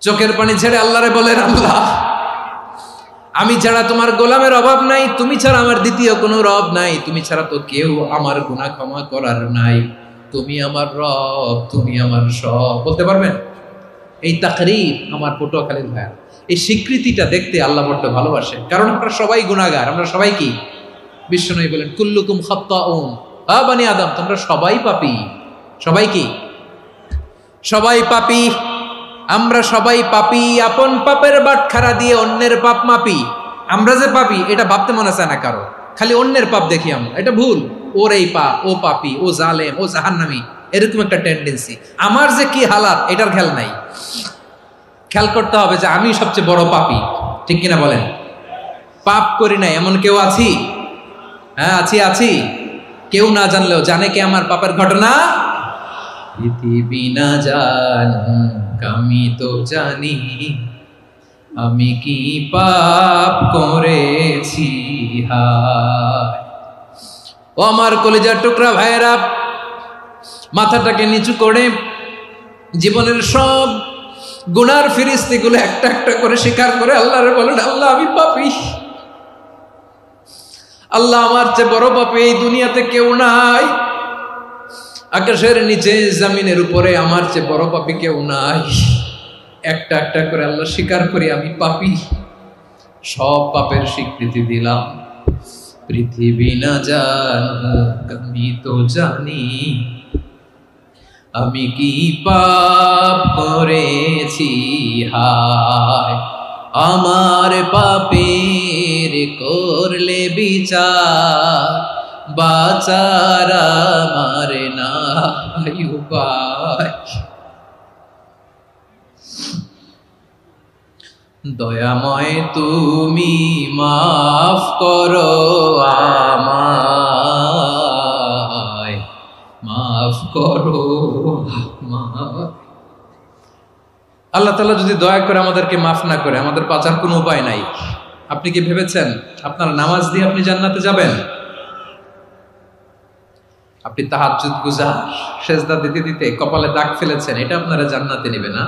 চোখের পানি ছেড়ে আল্লাহরে বলেন, আল্লাহ আমি ছাড়া তোমার গোলামের অভাব নাই, তুমি ছাড়া আমার দ্বিতীয় কোনো রব নাই, তুমি ছাড়া তো কেউ আমার গুনাহ ক্ষমা করার নাই, তুমি আমার রব, তুমি আমার সব। বলতে পারবেন? এই তাকরীর আমার পটুয়াখালীর ভাইয়া, এই স্বীকৃতিটা দেখতে আল্লাহ বড্ড ভালোবাসেন, কারণ আমরা সবাই গুনাহগার। আমরা সবাই কি? বিশ্বনবী বলেন কুল্লুকুম খাত্তাউন, বানি আদম তোমরা সবাই পাপী। সবাই কি? সবাই পাপী। আমরা সবাই পাপী। আপন পাপের বাটখারা দিয়ে অন্যের পাপ মাপি। আমরা যে পাপী এটা ভাবতে মনে চায় না কারো, খালি অন্যের পাপ দেখি আমরা, এটা ভুল। ওর এই পাপ, ও পাপী, ও জালেম, ও জাহান্নামী, এরকম একটা টেন্ডেন্সি। আমার যে কি হালাত এটার খেয়াল নাই। খেয়াল করতে হবে যে আমি সবচেয়ে বড় পাপী, ঠিক কিনা বলেন? পাপ করি নাই এমন কেউ আছি? হ্যাঁ আছি। কেউ না জানলেও জানে কে আমার পাপের ঘটনা? পৃথিবী না জানুক আমি তো জানি, আমি কি পাপ করেছি হায়। ও আমার কলিজার টুকরা ভাইয়েরা, মাথাটাকে নিচু করে জীবনের সব গুনার ফিরিস্তিগুলো একটা একটা করে স্বীকার করে আল্লাহরে বলেন, আল্লাহ আমি পাপী। আল্লাহ আমার চেয়ে বড় পাপী এই দুনিয়াতে কেউ নাই। আকাশের নিচে জমিনের উপরে আমার চেয়ে বড় পাপী কেউ নাই। একটা একটা করে আল্লাহ স্বীকার করি আমি পাপী। সব পাপের স্বীকৃতি দিলাম। পৃথিবী না জানুক আমি তো জানি, আমি কি পাপ করেছি হায়। আমার পাপের করলে বিচার, বাঁচার আমার নাই উপায়। দয়াময় তুমি মাফ করো আমায়, মাফ করো আমায়। আল্লাহ তাআলা যদি দয়া করে আমাদেরকে মাফ না করে, আমাদের বাঁচার কোনো উপায় নাই। আপনি কি ভেবেছেন আপনার নামাজ দিয়ে আপনি জান্নাতে যাবেন? আপনি তাহাজ্জুদ গুজার, সেজদা দিতে দিতে কপালে দাগ ফেলেছেন, এটা আপনারা জান্নাতে নেবে না।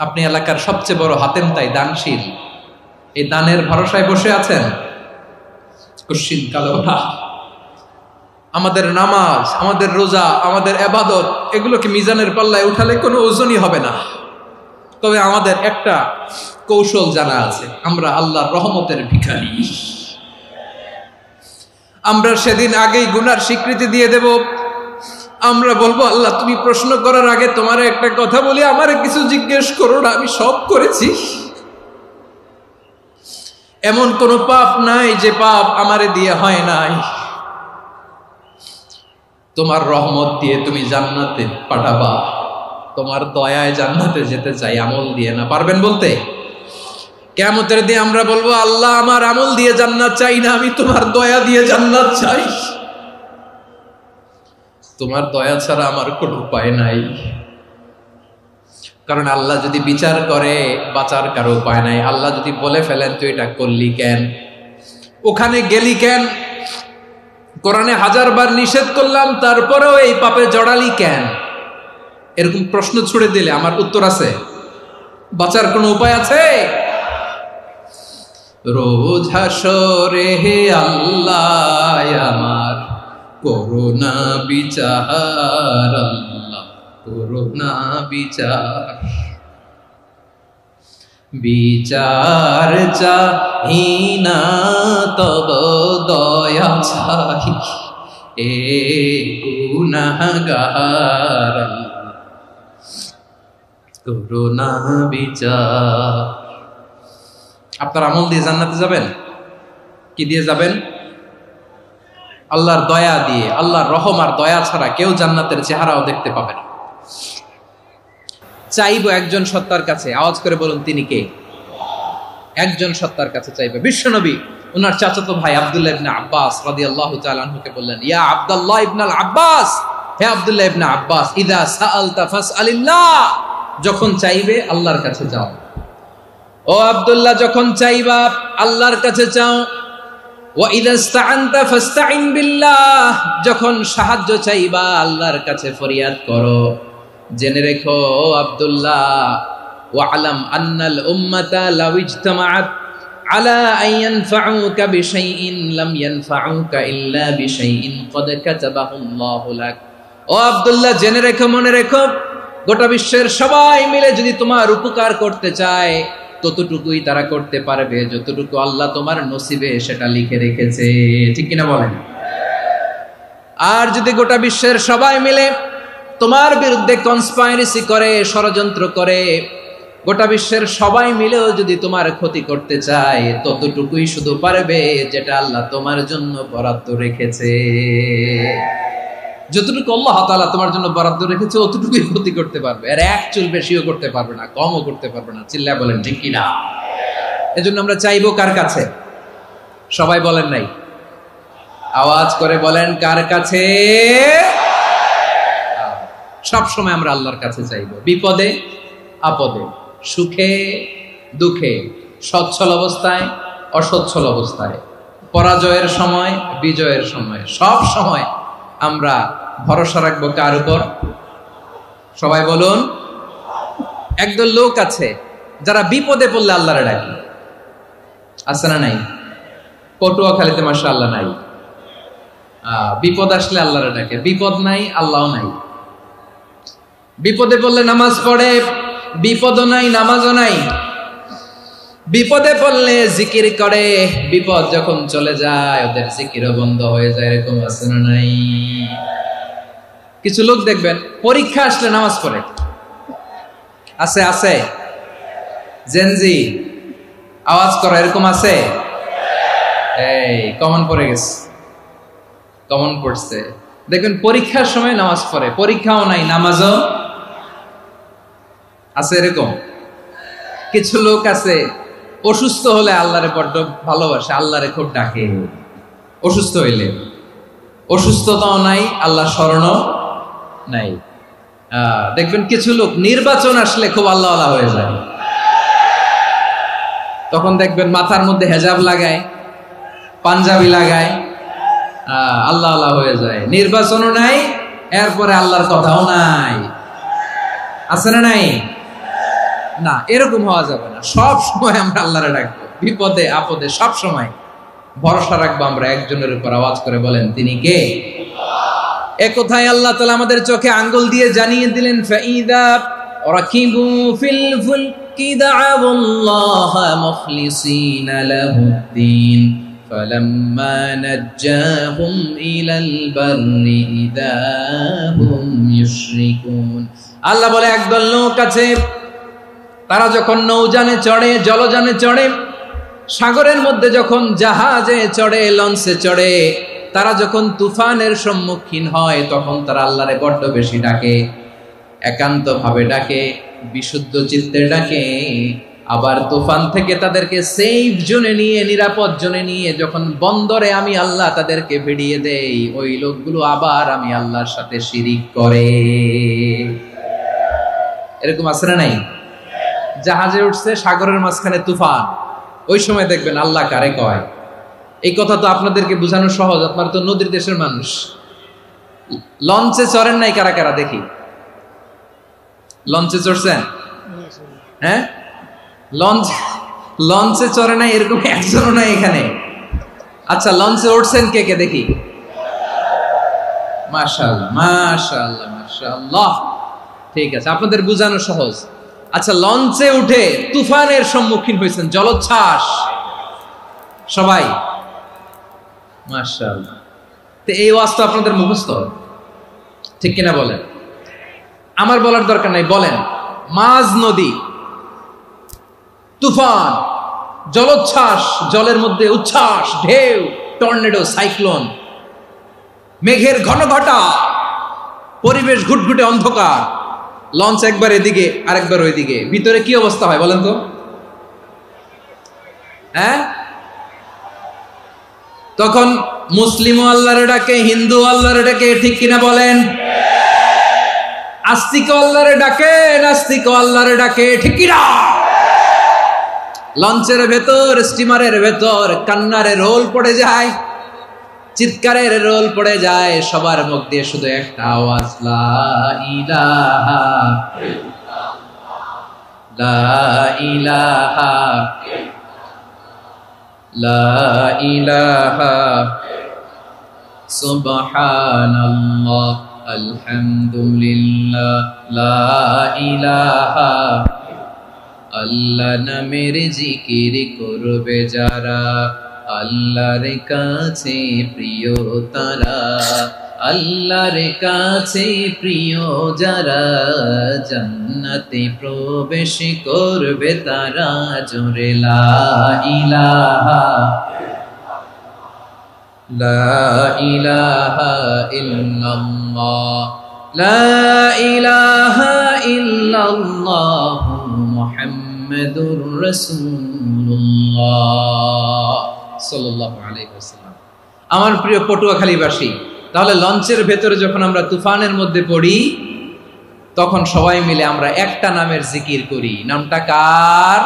আপনি এলাকার সবচেয়ে বড় হাতেম তাই দানশীল, এই দানের ভরসায় বসে আছেন, কুশ্চিন কালো না। আমাদের নামাজ, আমাদের রোজা, আমাদের ইবাদত, এগুলোকে মিজানের পাল্লায় উঠালে কোনো ওজনই হবে না। তবে আমাদের একটা কৌশল জানা আছে, আমরা আল্লাহর রহমতের ভিখারি। আমরা সেদিন আগেই গুনার স্বীকৃতি দিয়ে দেব। আমরা বলবো, আল্লাহ তুমি প্রশ্ন করার আগে তোমার একটা কথা বলি, আমারে কিছু জিজ্ঞেস করো না, আমি সব করেছি। এমন কোন পাপ নাই যে পাপ আমারে দিয়ে হয় নাই। তোমার রহমত দিয়ে তুমি জান্নাতে পাঠাবা, তোমার দয়ায় জান্নাতে যেতে চাই, আমল দিয়ে না। পারবেন বলতে? কিয়ামতের দিন আমরা বলবো, আল্লাহ আমার আমল দিয়ে জান্নাত চাই না, আমি তোমার দয়া দিয়ে জান্নাত চাই। তোমার দয়া ছাড়া আমার কোনো উপায় নাই। কারণ আল্লাহ যদি বিচার করে বাঁচার কারো উপায় নাই। আল্লাহ যদি বলে ফেলেন তুই এটা করলি কেন, ওখানে গেলি কেন, কোরআনে 1000 বার নিষেধ করলাম তারপরেও এই পাপে জড়ালি কেন, এরকম প্রশ্ন ছুড়ে দিলে আমার উত্তর আছে? বাঁচার কোনো উপায় আছে? রোজ হাসরে হে আল্লাহ আমার করুণা বিচার, আল্লাহ করুণা বিচার। বিচার চাহি না তব দয়া চাহি, এ গুনাহগার করুণা বিচার। আপনার আমল দিয়ে জান্নাতে যাবেন? কি দিয়ে যাবেন? আল্লাহর দয়া দিয়ে। আল্লাহর রহম আর দয়া ছাড়া কেউ জান্নাতের চেহারাও দেখতে পাবে না। চাইবো একজন সত্তার কাছে, আওয়াজ করে বলুন তিনি কে? একজন সত্তার কাছে চাইবে। বিশ্বনবী ওনার চাচাতো ভাই আব্দুল্লাহ ইবনে আব্বাস রাদিয়াল্লাহু তাআলা আনহুকে বললেন, ইয়া আব্দুল্লাহ ইবনে আব্বাস, হে আব্দুল্লাহ ইবনে আব্বাস, ইযা সাআলতা ফাসআলিল্লাহ, যখন চাইবে আল্লাহর কাছে যাও। ও আব্দুল্লাহ, যখন চাইবা আল্লাহর কাছে চাও। ওয়া ইযা ইসতাআনতা ফাসতাইন বিল্লাহ, যখন সাহায্য চাইবা আল্লাহর কাছে ফরিয়াদ করো। জেনে রেখো আব্দুল্লাহ, ওয়া'লাম আন্নাল উম্মাতা লাউ ইজতামাআত আলা আন ইয়ানফাউকা বিশাইইন লাম ইয়ানফাউকা ইল্লা বিশাইইন ক্বাদ কাতাবাহু আল্লাহু লাক। ও আব্দুল্লাহ, জেনে রেখো, মনে রেখো, গোটা বিশ্বের সবাই মিলে যদি তোমার উপকার করতে চায় ততটুকুই তারা করতে পারবে যতটুকু আল্লাহ তোমার নসিবে সেটা লিখে রেখেছে। ঠিক কিনা বলেন? আর যদি গোটা বিশ্বের সবাই মিলে তোমার বিরুদ্ধে কনস্পাইরেসি করে, ষড়যন্ত্র করে, গোটা বিশ্বের সবাই মিলেও যদি তোমার ক্ষতি করতে চায় ততটুকুই শুধু পারবে যেটা আল্লাহ তোমার জন্য বরাদ্দ রেখেছে। যতটুকু আল্লাহ তাআলা তোমার জন্য বরাদ্দ রেখেছে অতটুকুই ক্ষতি করতে পারবে, আর এক চুল বেশিও করতে পারবে না, কমও করতে পারবে না। চিল্লায় বলেন ঠিক কিনা? এজন্য আমরা চাইবো কার কাছে? সবাই বলেন নাই, আওয়াজ করে বলেন কার কাছে? সব সময় আমরা আল্লাহর কাছে চাইবো, বিপদে আপদে, সুখে দুঃখে, সচ্ছল অবস্থায় অসচ্ছল অবস্থায়, পরাজয়ের সময় বিজয়ের সময়, সব সময় আমরা ভরসা রাখবো কার উপর? সবাই বলুন। একদল লোক আছে যারা বিপদে পড়লে আল্লাহরে ডাকে, আছে না নাই? পটুয়াখালীতে মাশাআল্লাহ নাই, বিপদ আসলে আল্লাহরে ডাকে, বিপদ নাই আল্লাহ নাই। বিপদে পড়লে নামাজ পড়ে, বিপদও নাই নামাজও নাই। বিপদে পড়লে জিকির করে, বিপদ যখন চলে যায় ওদের জিকিরও বন্ধ হয়ে যায়। এরকম আছে না নাই? কিছু লোক দেখবেন পরীক্ষা আসলে নামাজ পড়ে, আছে আছে, জেনজি আওয়াজ করো, এরকম আছে? এই কমন পড়ে গেছে, কমন পড়ছে। দেখবেন পরীক্ষার সময় নামাজ পড়ে, পরীক্ষাও নাই নামাজও আছে। এরকম কিছু লোক আছে অসুস্থ হলে আল্লাহরে বড্ড ভালোবাসে, আল্লাহরে খুব ডাকে। অসুস্থ হইলে অসুস্থতাও নাই, আল্লাহ স্মরণও নাই। দেখবেন কিছু লোক নির্বাচন আসলে খুব আল্লাহওয়ালা হয়ে যায়, তখন দেখবেন মাথার মধ্যে হেজাব লাগায়, পাঞ্জাবি লাগায়, আল্লাহওয়ালা হয়ে যায়। নির্বাচনও নাই, এরপরে আল্লাহর কথাও নাই। আছে না নাই? না, এরকম হওয়া যাবে না। সব সময় আমরা আল্লাহরে ডাকবো, বিপদে আপদে সব সময় ভরসা রাখবো আমরা একজনের উপর। আওয়াজ করে বলেন তিনি কে? এ কথায় আল্লাহ তাআলা আমাদের চোখে আঙ্গুল দিয়ে জানিয়ে দিলেন, ফাইদা রাকিবু ফিল ফুলকি দা'আউল্লাহ মুখলিসিনা লাহুদ্দিন ফালাম্মা নাজ্জাহুম ইলাল বাররি ইযা হুম ইউশরিকুন। আল্লাহ বলে একদল লোক আছে, তারা যখন নৌযানে চড়ে, জলযানে চড়ে, সাগরের মধ্যে যখন জাহাজে চড়ে, লঞ্চে চড়ে, তারা যখন তুফানের সম্মুখীন হয় তখন তারা আল্লাহরে বড্ড বেশি ডাকে, একান্ত ভাবে ডাকে, বিশুদ্ধ চিত্তে ডাকে। আবার তুফান থেকে তাদেরকে সেফ জোনে নিয়ে, নিরাপদ জোনে নিয়ে যখন বন্দরে আমি আল্লাহ তাদেরকে ভিড়িয়ে দেই, ওই লোকগুলো আবার আমি আল্লাহর সাথে শিরিক করে। এরকম আছে না নাই? জাহাজে উঠছে, সাগরের মাঝখানে তুফান, ওই সময় দেখবেন আল্লাহ কারে কয়। এই কথা তো আপনাদেরকে বোঝানো সহজ, আপনারা তো নদীর দেশের মানুষ। লঞ্চে চড়েন নাই কারা কারা দেখি? লঞ্চে চড়ছেন? হ্যাঁ, লঞ্চে চড়ে নাই এরকম একজনও নাই এখানে। আচ্ছা, লঞ্চে উঠছেন কে কে দেখি? মাশাআল্লাহ মাশাআল্লাহ মাশাআল্লাহ, ঠিক আছে, আপনাদের বোঝানো সহজ। আচ্ছা, লঞ্চে উঠে তুফানের সম্মুখীন হয়েছেন, জলোচ্ছ্বাস, সবাই? মাশাআল্লাহ। তো এই ওয়াজ তো আপনাদের মুখস্থ, ঠিক কিনা বলেন? আমার বলার দরকার নাই, বলেন। মাঝ নদী, তুফান, জলোচ্ছ্বাস, জলের মধ্যে উচ্ছ্বাস, ঢেউ, টর্নেডো, সাইক্লোন, মেঘের ঘনঘটা, পরিবেশ ঘুটঘুটে অন্ধকার, লঞ্চ একবার এদিকে আরেকবার ওইদিকে, ভিতরে কি অবস্থা হয় বলেন তো? হ্যাঁ, তখন মুসলিমও আল্লাহরে ডাকে, হিন্দু আল্লাহরে ডাকে, ঠিক কিনা বলেন? আস্তিক আল্লাহরে ডাকে, নাস্তিক আল্লাহরে ডাকে, ঠিক কিনা? লঞ্চের ভেতর, স্টিমারের ভেতর কান্নারে রোল পড়ে যায়, চিৎকারের রোল পড়ে যায়, সবার মুখ দিয়ে শুধু একটা আওয়াজ, লা ইলাহা লা ইলাহা লা ইলাহা সুবহানাল্লাহ আলহামদুলিল্লাহ লা ইলাহা আল্লাহ নামের জিকির করবে যারা আল্লাহর কাছে প্রিয় তারা আল্লাহর কাছে প্রিয় যারা জান্নাতে প্রবেশ করবে তারা জোরে লা ইলাহা লা ইলাহা ইল্লাল্লাহ লা ইলাহা ইল্লাল্লাহ মুহাম্মাদুর রাসূলুল্লাহ সাল্লাল্লাহু আলাইহি ওয়াসাল্লাম। আমার প্রিয় পটুয়াখালীবাসী, তাহলে লঞ্চের ভেতরে যখন আমরা তুফানের মধ্যে পড়ি তখন সবাই মিলে আমরা একটা নামের জিকির করি। নামটা কার?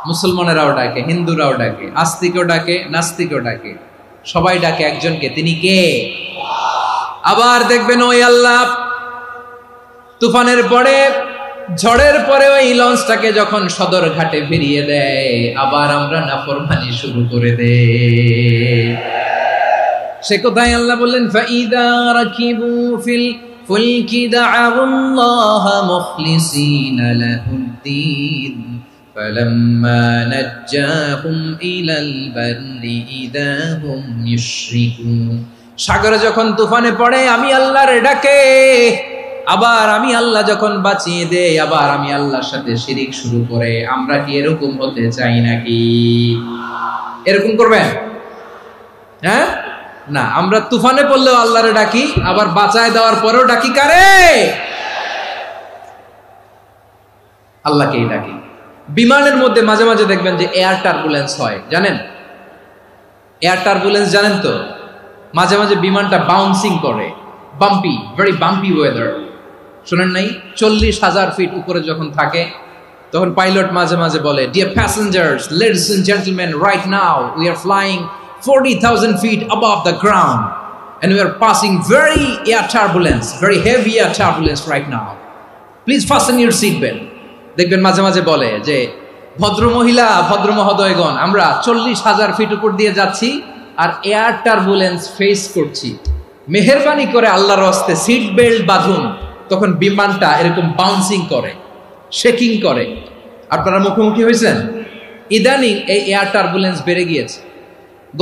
মুসলমানেরাও ডাকে, হিন্দুরাও ডাকে, আস্তিকও ডাকে, নাস্তিকও ডাকে, সবাই ডাকে একজনকে। তিনি কে? আবার দেখবেন ওই আল্লাহ তুফানের পরে, ঝড়ের পরে ওই লঞ্চটাকে যখন সদর ঘাটে ফিরিয়ে দেয়, আবার আমরা নাফরমানি শুরু করে দেই। সে কোথায় আল্লাহ বললেন, ফাইদা রাকিবু ফিল ফুলকি দা'আল্লাহ মুখলিসিনা লাহুদ্দিন ফালাম্মা নাজ্জাহুম ইলাল বাররি ইযা হুম ইউশরিকুন। সাগরে যখন তুফানে পড়ে আমি আল্লাহর ডাকে, আবার আমি আল্লাহ যখন বাঁচিয়ে দেই, আবার আমি আল্লাহর সাথে শিরিক শুরু করে। আমরা কি এরকম হতে চাই নাকি? এরকম করবেন? হ্যাঁ না, আমরা তুফানে পড়লেও আল্লাহরে ডাকি, আবার বাঁচায় দেওয়ার পরেও ডাকি কারে? আল্লাহকেই ডাকি। বিমানের মধ্যে মাঝে মাঝে দেখবেন যে এয়ার টার্বুলেন্স হয়, জানেন? এয়ার টার্বুলেন্স জানেন তো? মাঝে মাঝে বিমানটা বাউন্সিং করে, বাম্পি, ভেরি বাম্পি ওয়েদার। শোনেন নাই? 40,000 ফিট উপরে যখন থাকে তখন পাইলট মাঝে মাঝে বলে, dear passengers, ladies and gentleman, right now we are flying 40,000 feet above the ground and we are passing very air turbulence, very heavy air turbulence right now. Please fasten your seat belt. দেখবেন মাঝে মাঝে বলে যে, ভদ্র মহিলা, ভদ্র মহোদয়গণ, আমরা 40,000 ফিট উপর দিয়ে যাচ্ছি আর এয়ার টার্বুলেন্স ফেস করছি, মেহেরবানি করে আল্লাহর রাস্তে সিট বেল্ট বাঁধুন। তখন বিমানটা এরকম বাউন্সিং করে, শেকিং করে। আপনারা মুখোমুখি হয়েছেন? ইদানিং এই এয়ার টার্বুলেন্স বেড়ে গিয়েছে।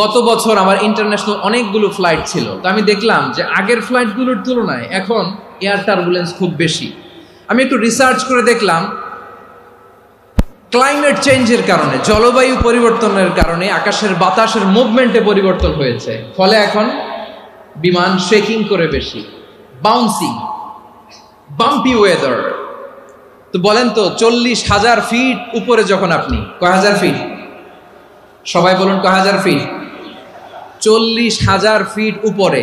গত বছর আমার ইন্টারন্যাশনাল অনেকগুলো ফ্লাইট ছিল, তো আমি দেখলাম যে আগের ফ্লাইটগুলোর তুলনায় এখন এয়ার টার্বুলেন্স খুব বেশি। আমি একটু রিসার্চ করে দেখলাম, ক্লাইমেট চেঞ্জের কারণে, জলবায়ু পরিবর্তনের কারণে আকাশের বাতাসের মুভমেন্টে পরিবর্তন হয়েছে, ফলে এখন বিমান শেকিং করে বেশি, বাউন্সিং, বাম্পি ওয়েদার। তো বলেন তো, 40,000 ফিট উপরে যখন আপনি, কয় হাজার ফিট? সবাই বলুন কয় হাজার ফিট? 40,000 ফিট উপরে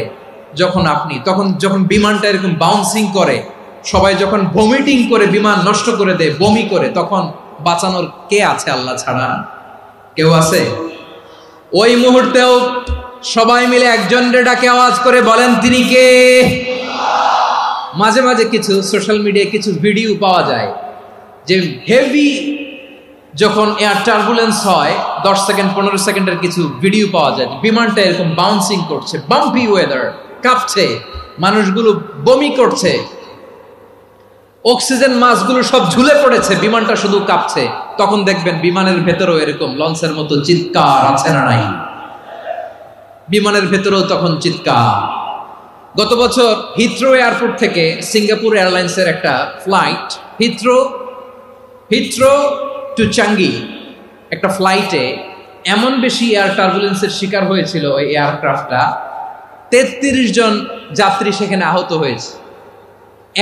যখন আপনি, তখন যখন বিমানটা এরকম বাউন্সিং করে, সবাই যখন ভমিটিং করে বিমান নষ্ট করে দেয়, বমি করে, তখন বাঁচানোর কে আছে আল্লাহ ছাড়া? কেউ আছে? ওই মুহূর্তেও সবাই মিলে একজনের ডাকে আওয়াজ করে বলেন, তিনি কে? মাঝে মাঝে কিছু সোশ্যাল মিডিয়ায় কিছু ভিডিও পাওয়া যায় যে হেভি যখন এয়ার টার্বুলেন্স হয়, 10 সেকেন্ড 15 সেকেন্ডের কিছু ভিডিও পাওয়া যায়, বিমানটা এরকম বাউন্সিং করছে, বাম্পি ওয়েদার, কাঁপছে, মানুষগুলো বমি করছে, অক্সিজেন মাস্কগুলো সব ঝুলে পড়েছে, বিমানটা শুধু কাঁপছে। তখন দেখবেন বিমানের ভেতরেও এরকম লঞ্চের মতো চিৎকার আছে না নাই? বিমানের ভেতরেও তখন চিৎকার। গত বছর হিথ্রো এয়ারপোর্ট থেকে সিঙ্গাপুর এয়ারলাইন্সের একটা ফ্লাইট, হিথ্রো টু চাঙ্গি, একটা ফ্লাইটে এমন বেশি এয়ার টার্বুলেন্সের শিকার হয়েছিল ওই এয়ারক্রাফটটা, 33 জন যাত্রী সেখানে আহত হয়েছে,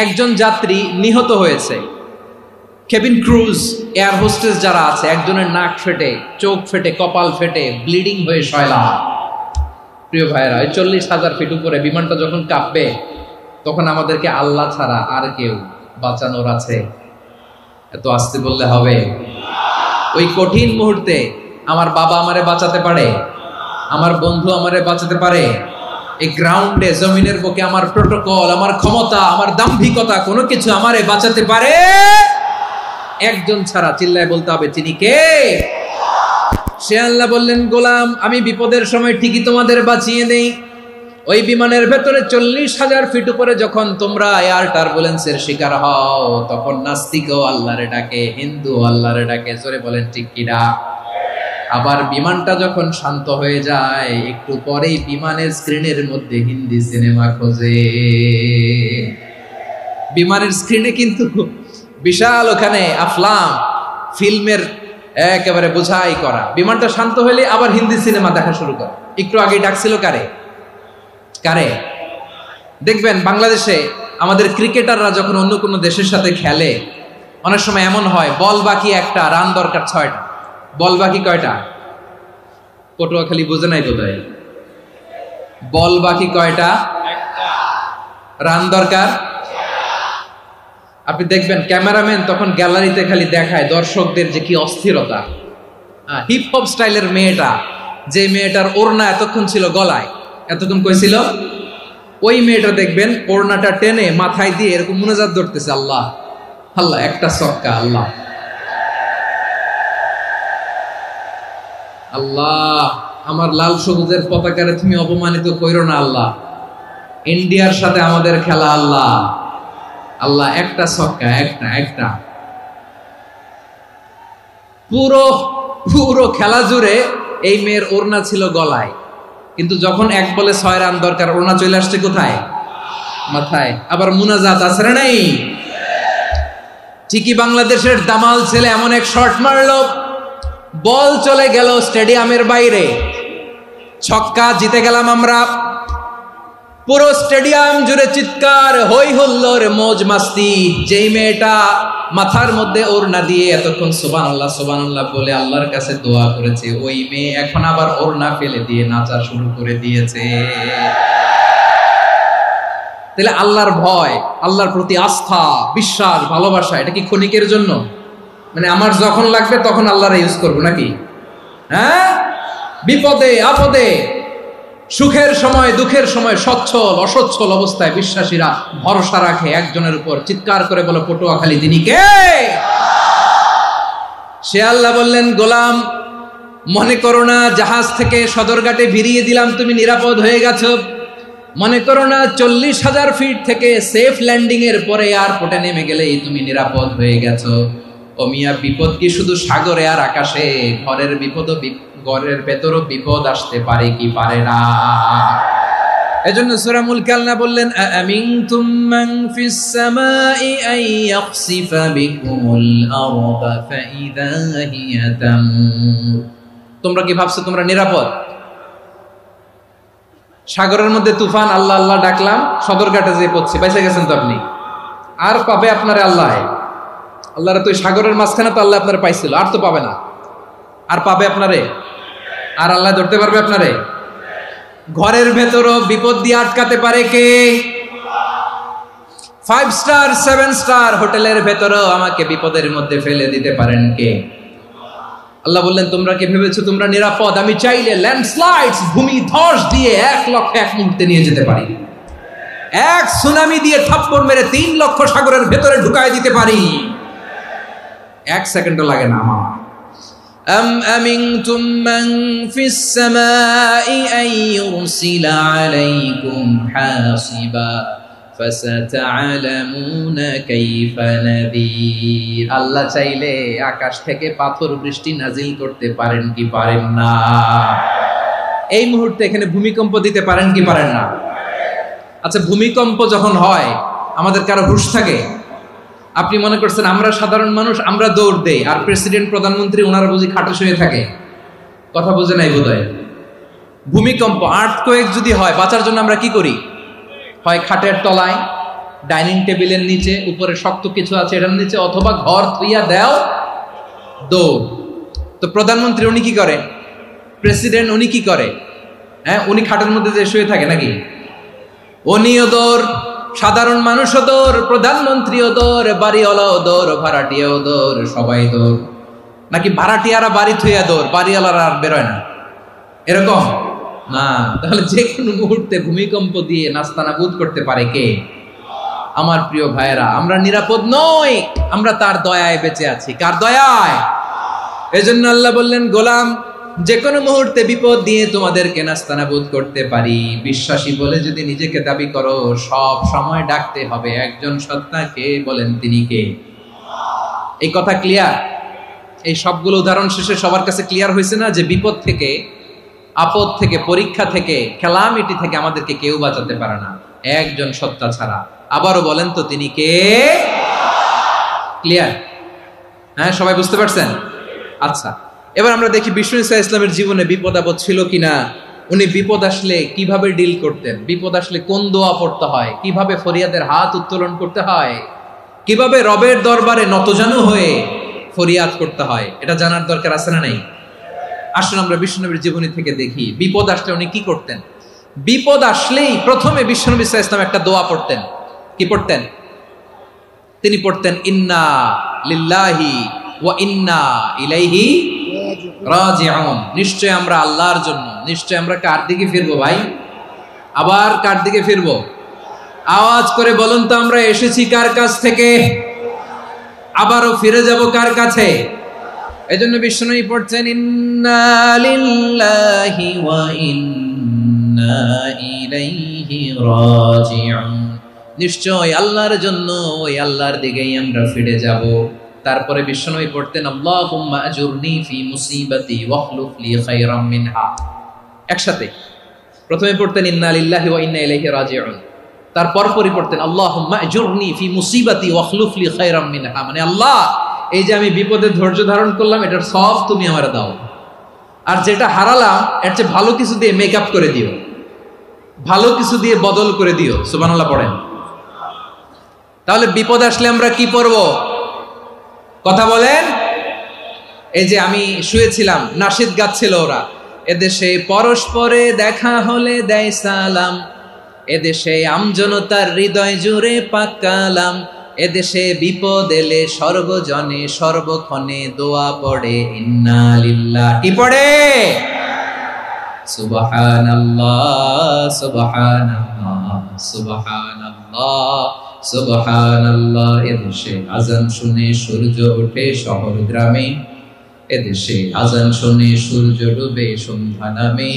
একজন যাত্রী নিহত হয়েছে। কেবিন ক্রুজ, এয়ার হোস্টেস যারা আছে, একজনের নাক ফেটে, চোখ ফেটে, কপাল ফেটে, ব্লিডিং হয়ে শয়লা। প্রিয় ভাইরা, ওই 40,000 ফিট উপরে বিমানটা যখন কাঁপবে, তখন আমাদেরকে আল্লাহ ছাড়া আর কেউ বাঁচানোর আছে? এত আস্তে বললে হবে? ওই কঠিন মুহূর্তে আমার বাবা আমারে বাঁচাতে পারে, আমার বন্ধু আমারে বাঁচাতে পারে। এই গ্রাউন্ডে, জমিনের বুকে আমার প্রোটোকল, আমার ক্ষমতা, আমার দাম্ভিকতা কোনো কিছু আমারে বাঁচাতে পারে? একজন ছাড়া, চিল্লায় বলতে হবে তিনি কে? সে আল্লাহ বললেন, গোলাম আমি বিপদের সময় ঠিকই তোমাদের বাঁচিয়ে দেই। ওই বিমানের ভেতরে 40,000 ফিট উপরে যখন তোমরা এয়ার টার্বুলেন্সের শিকার হও, তখন নাস্তিকও আল্লাহরে ডাকে, হিন্দু আল্লাহরে ডাকে, জোরে বলেন ঠিক কিনা? আবার বিমানটা যখন শান্ত হয়ে যায়, একটু পরেই বিমানের স্ক্রিনের মধ্যে হিন্দি সিনেমা খোঁজে। বিমানের স্ক্রিনে কিন্তু বিশাল ওখানে আফলাম ফিল্মের একেবারে বোঝাই করা। বিমানটা শান্ত হইলে আবার হিন্দি সিনেমা দেখা শুরু করে। একটু আগে ডাকছিল কারে? কারে? দেখবেন বাংলাদেশে আমাদের ক্রিকেটাররা যখন অন্য কোনো দেশের সাথে খেলে, অনেক সময় এমন হয় বল বাকি একটা, রান দরকার 6টা। বল বাকি কয়টা? পটুয়াখালী বোঝে নাই বোধহয়। বল বাকি কয়টা? রান দরকার। আপনি দেখবেন ক্যামেরাম্যান তখন গ্যালারিতে খালি দেখায় দর্শকদের যে কি অস্থিরতা। হিপ হপ স্টাইলের মেয়েটা, যে মেয়েটার ওড়না এতক্ষণ ছিল গলায়, এতক্ষণ কইছিল, ওই মেয়েটা দেখবেন ওড়নাটা টেনে মাথায় দিয়ে এরকম মুনাজাত ধরতেছে, আল্লাহ আল্লাহ, একটা সক্কা, আল্লাহ আল্লাহ, আমার লাল সবুজের পতাকারে তুমি অপমানিত কইরো না আল্লাহ, ইন্ডিয়ার সাথে আমাদের খেলা আল্লাহ আল্লাহ, একটা সক্কা, একটা। পুরো খেলা জুড়ে এই মেয়ের ওড়না ছিল গলায়, কিন্তু যখন 1 বলে 6 রান দরকার, ওড়না চলে আসছে কোথায়? মাথায়। আবার মুনাজাত আছে না নাই? ঠিকই বাংলাদেশের দামাল ছেলে এমন এক শট মারলো, বল চলে গেল স্টেডিয়ামের বাইরে, ছক্কা, জিতে গেলাম আমরা। পুরো স্টেডিয়াম জুড়ে চিৎকার, হই হুল্লোড়, মৌজ মাস্তি। যেই মেয়েটা মাথার মধ্যে ওড়না দিয়ে এতক্ষণ সুবহানাল্লাহ সুবহানাল্লাহ বলে আল্লাহর কাছে দোয়া করেছে, ওই মেয়ে এখন আবার ওড়না ফেলে দিয়ে নাচা শুরু করে দিয়েছে। তাহলে আল্লাহর ভয়, আল্লাহর প্রতি আস্থা, বিশ্বাস, ভালোবাসা, এটা কি ক্ষণিকের জন্য? মানে আমার যখন লাগবে তখন আল্লাহর ইউজ করবো নাকি? হ্যাঁ, বিপদে আপদে, সুখের সময় দুঃখের সময়, সচ্ছল অসচ্ছল অবস্থায় বিশ্বাসীরা ভরসা রাখে একজনের উপর। চিৎকার করে বলো, পটুয়াখালী তিনি কে? সে আল্লাহ বললেন, গোলাম মনে করো না জাহাজ থেকে সদরঘাটে ভিড়িয়ে দিলাম, তুমি নিরাপদ হয়ে গেছো। মনে করো না 40,000 ফিট থেকে সেফ ল্যান্ডিং এর পরে এয়ারপোর্টে নেমে গেলেই তুমি নিরাপদ হয়ে গেছো। ও মিয়া, বিপদ কি শুধু সাগরে আর আকাশে? ঘরের বিপদ, ঘরের ভেতরও বিপদ আসতে পারে কি পারে না? এজন্য সূরা মুলক আল্লাহ বললেন, আমিনতুম মান ফিস সামাই আন ইয়াখসিফা বিকুমুল আরদা ফাইযা হিয়া তামুর। তোমরা কি ভাবছো তোমরা নিরাপদ? সাগরের মধ্যে তুফান, আল্লাহ আল্লাহ ডাকলাম, সদরঘাটে যেয়ে পড়ছে, বেঁচে গেছেন তো আপনি। আর পাবে আপনারে আল্লাহ? আল্লাহর তো সাগরের মাঝখানে তো আল্লাহ আপনারে পাইছিল, আর তো পাবে না। আর পাবে আপনারে? আর আল্লাহ ধরতে পারবে আপনারে? ঘরের ভেতরও বিপদ দিয়ে আটকাতে পারে কে? 5 স্টার 7 স্টার হোটেলের ভেতরও আমাকে বিপদের মধ্যে ফেলে দিতে পারেন কে? আল্লাহ বললেন, তোমরা কি ভেবেছো তোমরা নিরাপদ? আমি চাইলে ল্যান্ডস্লাইডস, ভূমি ধস দিয়ে 1 লক্ষ 1 মুহূর্তে নিয়ে যেতে পারি। এক সুনামি দিয়ে থাপ্পড় মেরে 3 লক্ষ সাগরের ভেতরে ঢুকায় দিতে পারি। 1 সেকেন্ডও লাগে না আমার। أم أمنتم من في السماء أن يرسل عليكم حاصبا فستعلمون كيف نذير। আল্লাহ চাইলে আকাশ থেকে পাথর বৃষ্টি নাজিল করতে পারেন কি পারেন না? এই মুহূর্তে এখানে ভূমিকম্প দিতে পারেন কি পারেন না? আচ্ছা, ভূমিকম্প যখন হয় আমাদের কারো হুঁশ থাকে? আপনি মনে করছেন আমরা সাধারণ মানুষ, আমরা দৌড় দেই, আর প্রেসিডেন্ট প্রধানমন্ত্রী ওনারা বুঝি খাটে শুয়ে থাকে? কথা বুঝে নাই বোধহয়। ভূমিকম্প, আর্থকোয়েক যদি হয়, বাঁচার জন্য আমরা কি করি? হয় খাটের তলায়, ডাইনিং টেবিলের নিচে, উপরে শক্ত কিছু আছে এটার নিচে, অথবা ঘর থুইয়া দেও দৌড়। তো প্রধানমন্ত্রী উনি কি করে? প্রেসিডেন্ট উনি কি করে? হ্যাঁ, উনি খাটের মধ্যে যে শুয়ে থাকে নাকি? উনিও দৌড়, সাধারণ মানুষও দৌড়, প্রধানমন্ত্রীও দৌড়, বাড়িওয়ালাও দৌড়, ভাড়াটিয়াও দৌড়, সবাই দৌড়। নাকি ভাড়াটিয়ারা বাড়ি থুইয়া দৌড়, বাড়িওয়ালারা আর বেরোয় না? এরকম না। তাহলে যে কোনো মুহূর্তে ভূমিকম্প দিয়ে নাস্তানাবুদ করতে পারে কে? আমার প্রিয় ভাইয়েরা, আমরা নিরাপদ নই, আমরা তার দয়ায় বেঁচে আছি। কার দয়ায়? এজন্য আল্লাহ বললেন, গোলাম, যে কোনো মুহূর্তে বিপদ দিয়ে তোমাদেরকে নাস্তানাবুদ করতে পারি। বিশ্বাসী বলে যদি নিজেকে দাবি করো, সব সময় ডাকতে হবে একজন সত্তাকে। বলেন তিনি কে? এই কথা ক্লিয়ার? এই সবগুলো উদাহরণ শেষে সবার কাছে ক্লিয়ার হয়েছে না যে বিপদ থেকে, আপদ থেকে, পরীক্ষা থেকে, ক্যালামিটি থেকে আমাদেরকে কেউ বাঁচাতে পারে না একজন সত্তা ছাড়া। আবারও বলেন তো তিনি কে? ক্লিয়ার? হ্যাঁ, সবাই বুঝতে পারছেন? আচ্ছা, এবার আমরা দেখি বিষ্ণু ঈসা ইসলামের জীবনে বিপদ আপদ ছিল কিনা। উনি বিপদ আসলে কিভাবে ডিল করতেন, বিপদ আসলে কোন দোয়া পড়তে হয়, কিভাবে ফরিয়াদের হাত উত্তোলন করতে হয়, কিভাবে রবের দরবারে নতজানু হয়ে ফরিয়াদ করতে হয়, এটা জানার দরকার আছে না নাই? আসলে আমরা বিশ্বনবীর জীবনী থেকে দেখি বিপদ আসলে উনি কি করতেন। বিপদ আসলেই প্রথমে বিশ্বনবী সাল্লাল্লাহু আলাইহি ওয়াসাল্লাম একটা দোয়া পড়তেন। কি পড়তেন? তিনি পড়তেন, ইন্না লিল্লাহি ওয়া ইন্না ইলাইহি রাজিউন। নিশ্চয় আমরা আল্লাহর জন্য, নিশ্চয় আমরা কার দিকে ফিরবো ভাই? আবার কার দিকে ফিরবো? আওয়াজ করে বলুন তো, আমরা এসেছি কার কাছ থেকে, আবারও ফিরে যাব কার কাছে? এজন্য বিষ্ণুই পড়ছেন, ইন্না লিল্লাহি ওয়া ইন্না ইলাইহি রাজিউন। নিশ্চয় আল্লাহর জন্য, ওই আল্লাহর দিকেই আমরা ফিরে যাব। তারপরে বিষ্ণুই পড়তেন, আল্লাহুম্মা আজুরনি ফি মুসিবাতি ওয়াখলুফ লি খায়রাম মিনহা। একসাথে প্রথমে পড়তেন ইন্না লিল্লাহি ওয়া ইন্না ইলাইহি রাজিউন, তারপর পরে পড়তেন আল্লাহুম্মা আজুরনি ফি মুসিবাতি ওয়াখলুফ লি খায়রাম মিনহা। মানে আল্লাহ, এই যে আমি বিপদে ধৈর্য ধারণ করলাম, এটার সব তুমি আমারে দাও, আর যেটা হারালাম এর চেয়ে ভালো কিছু দিয়ে মেকআপ করে দিও, ভালো কিছু দিয়ে বদল করে দিও। সুবহানাল্লাহ পড়েন। তাহলে বিপদ আসলে আমরা কি পড়ব? কথা বলেন। এই যে আমি শুয়েছিলাম, নাশিদ গাচ্ছিল ওরা, এদেশে পরস্পরে দেখা হলে দেয় সালাম, এদেশে আমজনতার হৃদয় জুড়ে পাকালাম, এদেশে বিপদ এলে সর্বজনে সর্বক্ষণে দোয়া পড়ে ইন্না লিল্লাহ। কি পড়ে? সুবহানাল্লাহ সুবহানাল্লাহ সুবহানাল্লাহ সুবহানাল্লাহ। এদেশে আজান শুনে সূর্য ওঠে শহর গ্রামে, এদেশে আজান শুনে সূর্য ডুবে সন্ধ্যা নামে,